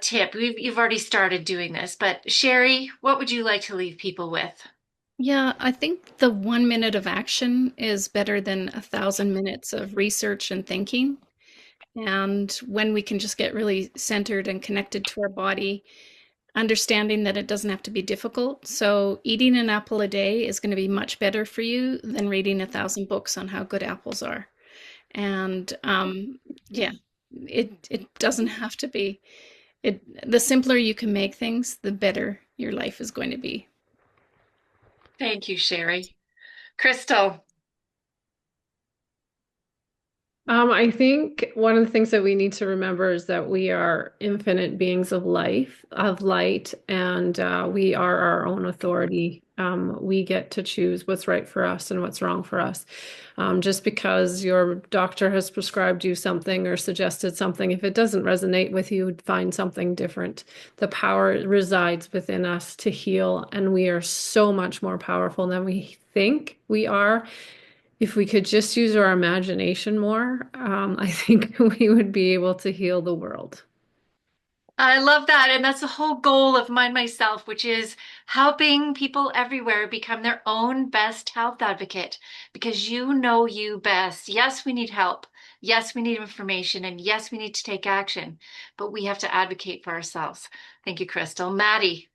[SPEAKER 1] tip? You've already started doing this, but Sherry, what would you like to leave people with?
[SPEAKER 2] Yeah, I think the 1 minute of action is better than 1,000 minutes of research and thinking. And when we can just get really centered and connected to our body, understanding that it doesn't have to be difficult. So eating an apple a day is going to be much better for you than reading 1,000 books on how good apples are. And yeah, it doesn't have to be. The simpler you can make things, the better your life is going to be.
[SPEAKER 1] Thank you, Sherry. Crystal.
[SPEAKER 4] I think one of the things that we need to remember is that we are infinite beings of life, of light, and we are our own authority. We get to choose what's right for us and what's wrong for us. Just because your doctor has prescribed you something or suggested something, if it doesn't resonate with you, find something different. The power resides within us to heal, and we are so much more powerful than we think we are. If we could just use our imagination more, I think we would be able to heal the world.
[SPEAKER 1] I love that. And that's the whole goal of Mind Myself, which is helping people everywhere become their own best health advocate because you know you best. Yes, we need help. Yes, we need information. And yes, we need to take action, but we have to advocate for ourselves. Thank you, Crystal. Maddie.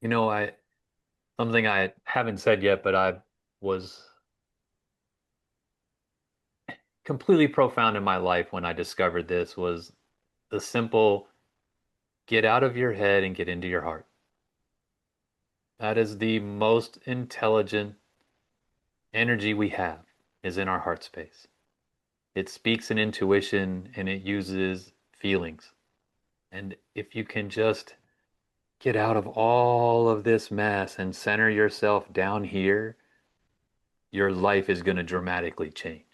[SPEAKER 5] I something I haven't said yet, but I was completely profound in my life when I discovered this was the simple get out of your head and get into your heart. That is the most intelligent energy we have is in our heart space. It speaks in intuition and it uses feelings. And if you can just get out of all of this mess and center yourself down here, your life is going to dramatically change.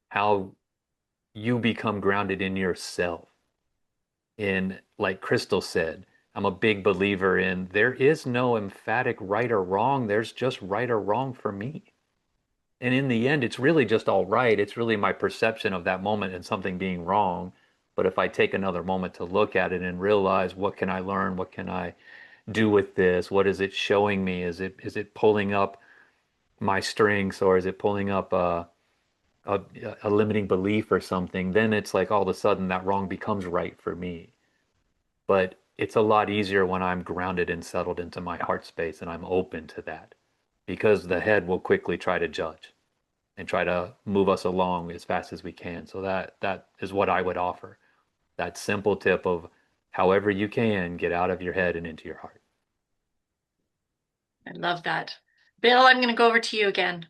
[SPEAKER 5] How you become grounded in yourself. In, like Crystal said, I'm a big believer in there is no emphatic right or wrong. There's just right or wrong for me. And in the end, it's really just all right. It's really my perception of that moment and something being wrong. But if I take another moment to look at it and realize what can I learn? What can I do with this? What is it showing me? Is it pulling up my strengths or is it pulling up a, a limiting belief or something? Then it's like all of a sudden that wrong becomes right for me. But it's a lot easier when I'm grounded and settled into my heart space and I'm open to that because the head will quickly try to judge and try to move us along as fast as we can. So that is what I would offer. That simple tip of however you can get out of your head and into your heart.
[SPEAKER 1] I love that. Bill, I'm going to go over to you again.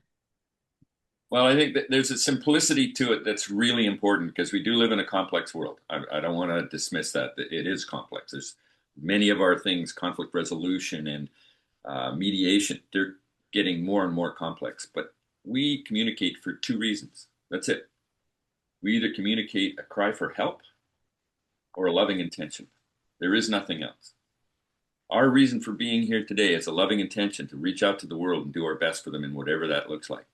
[SPEAKER 3] Well, I think that there's a simplicity to it that's really important because we do live in a complex world. I don't want to dismiss that. It is complex. There's many of our things, conflict resolution and mediation, they're getting more and more complex. But we communicate for two reasons. That's it. We either communicate a cry for help or a loving intention. There is nothing else. Our reason for being here today is a loving intention to reach out to the world and do our best for them in whatever that looks like.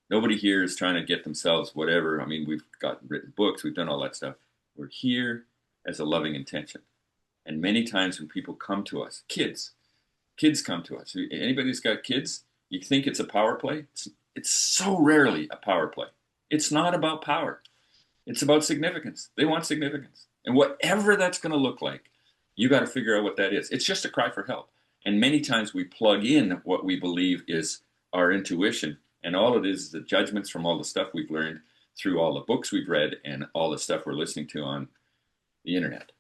[SPEAKER 3] Nobody here is trying to get themselves whatever. I mean, we've got written books, we've done all that stuff. We're here as a loving intention. And many times when people come to us, kids come to us. Anybody who's got kids, you think it's a power play? It's so rarely a power play. It's not about power. It's about significance. They want significance. And whatever that's going to look like, you got to figure out what that is. It's just a cry for help. And many times we plug in what we believe is our intuition. And all it is the judgments from all the stuff we've learned through all the books we've read and all the stuff we're listening to on the internet.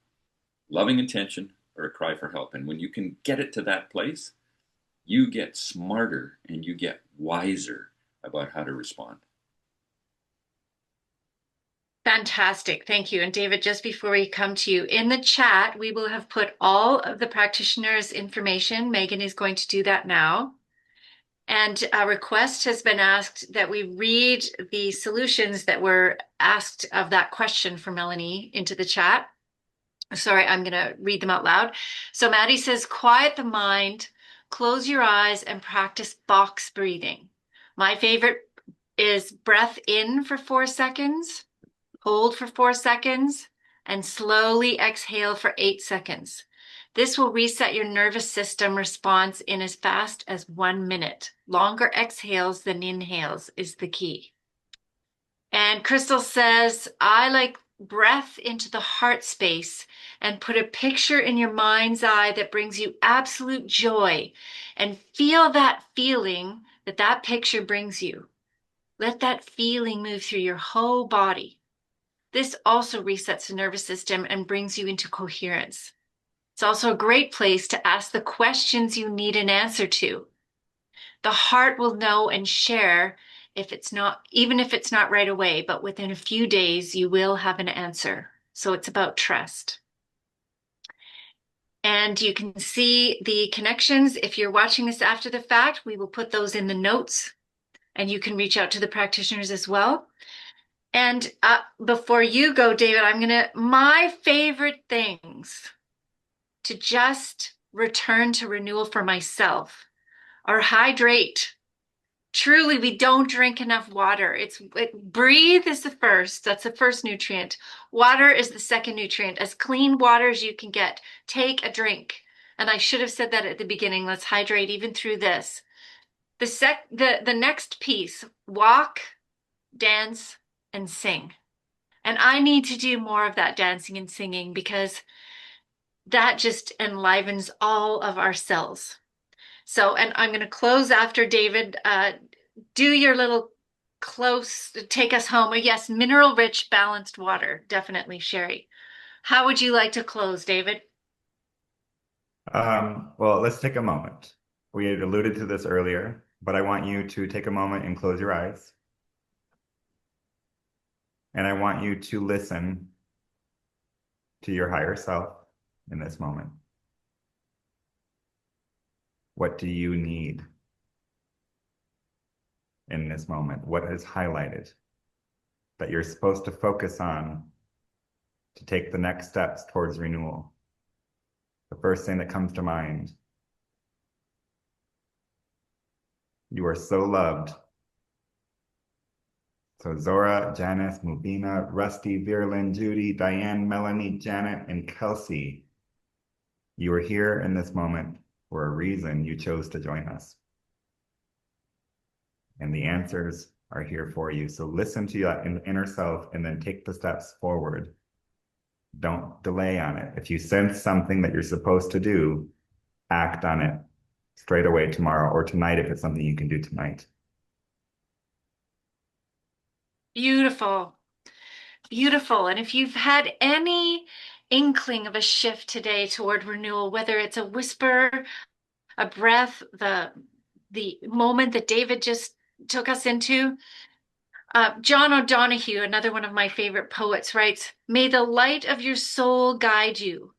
[SPEAKER 3] Loving intention or a cry for help. And when you can get it to that place, you get smarter and you get wiser about how to respond.
[SPEAKER 1] Fantastic. Thank you. And David, just before we come to you, in the chat, we will have put all of the practitioners' information. Megan is going to do that now. And a request has been asked that we read the solutions that were asked of that question for Melanie into the chat. Sorry, I'm going to read them out loud. So Maddie says, quiet the mind, close your eyes, and practice box breathing. My favorite is breath in for 4 seconds, hold for 4 seconds, and slowly exhale for 8 seconds. This will reset your nervous system response in as fast as 1 minute. Longer exhales than inhales is the key. And Crystal says, I like breath into the heart space and put a picture in your mind's eye that brings you absolute joy and feel that feeling that that picture brings you. Let that feeling move through your whole body. This also resets the nervous system and brings you into coherence. It's also a great place to ask the questions you need an answer to. The heart will know and share if it's not, even if it's not right away, but within a few days, you will have an answer. So it's about trust. And you can see the connections. If you're watching this after the fact, we will put those in the notes and you can reach out to the practitioners as well. And before you go, David, my favorite things to just return to renewal for myself are hydrate. Truly, we don't drink enough water. Breathe is the first. That's the first nutrient. Water is the second nutrient. As clean water as you can get, take a drink. And I should have said that at the beginning. Let's hydrate even through this. The next piece, walk, dance, and sing. And I need to do more of that dancing and singing because that just enlivens all of our cells. So, and I'm going to close after David. Do your little close, take us home. Yes, mineral rich, balanced water. Definitely, Sherry. How would you like to close, David?
[SPEAKER 6] Well, let's take a moment. We had alluded to this earlier, but I want you to take a moment and close your eyes. And I want you to listen to your higher self in this moment. What do you need in this moment? What is highlighted that you're supposed to focus on to take the next steps towards renewal? The first thing that comes to mind. You are so loved. So Zora, Janice, Mubina, Rusty, Virlin, Judy, Diane, Melanie, Janet, and Kelsey, you are here in this moment for a reason. You chose to join us. And the answers are here for you. So listen to your inner self and then take the steps forward. Don't delay on it. If you sense something that you're supposed to do, act on it straight away tomorrow or tonight if it's something you can do tonight.
[SPEAKER 1] Beautiful. Beautiful. And if you've had any inkling of a shift today toward renewal, whether it's a whisper, a breath, the moment that David just took us into, John O'Donohue, another one of my favorite poets, writes, "May the light of your soul guide you.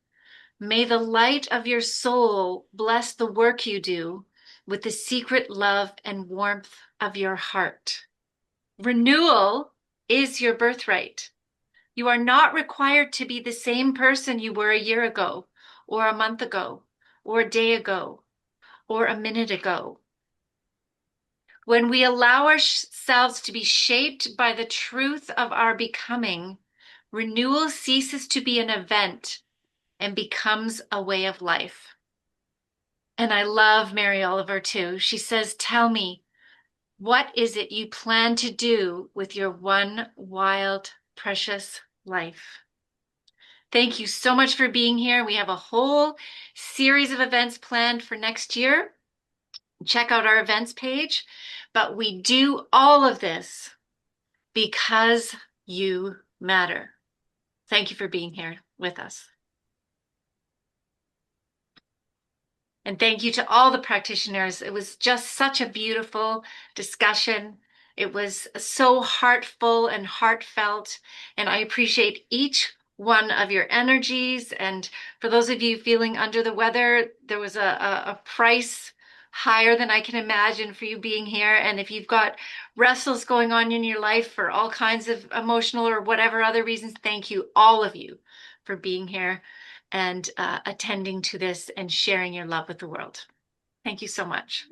[SPEAKER 1] May the light of your soul bless the work you do with the secret love and warmth of your heart. Renewal is your birthright. You are not required to be the same person you were a year ago, or a month ago, or a day ago, or a minute ago. When we allow ourselves to be shaped by the truth of our becoming, renewal ceases to be an event and becomes a way of life." And I love Mary Oliver too. She says, "Tell me, what is it you plan to do with your one wild, precious life?" Thank you so much for being here. We have a whole series of events planned for next year. Check out our events page. But we do all of this because you matter. Thank you for being here with us. And thank you to all the practitioners. It was just such a beautiful discussion. It was so heartful and heartfelt. And I appreciate each one of your energies. And for those of you feeling under the weather, there was a price higher than I can imagine for you being here. And if you've got wrestles going on in your life for all kinds of emotional or whatever other reasons, thank you, all of you, for being here and attending to this and sharing your love with the world. Thank you so much.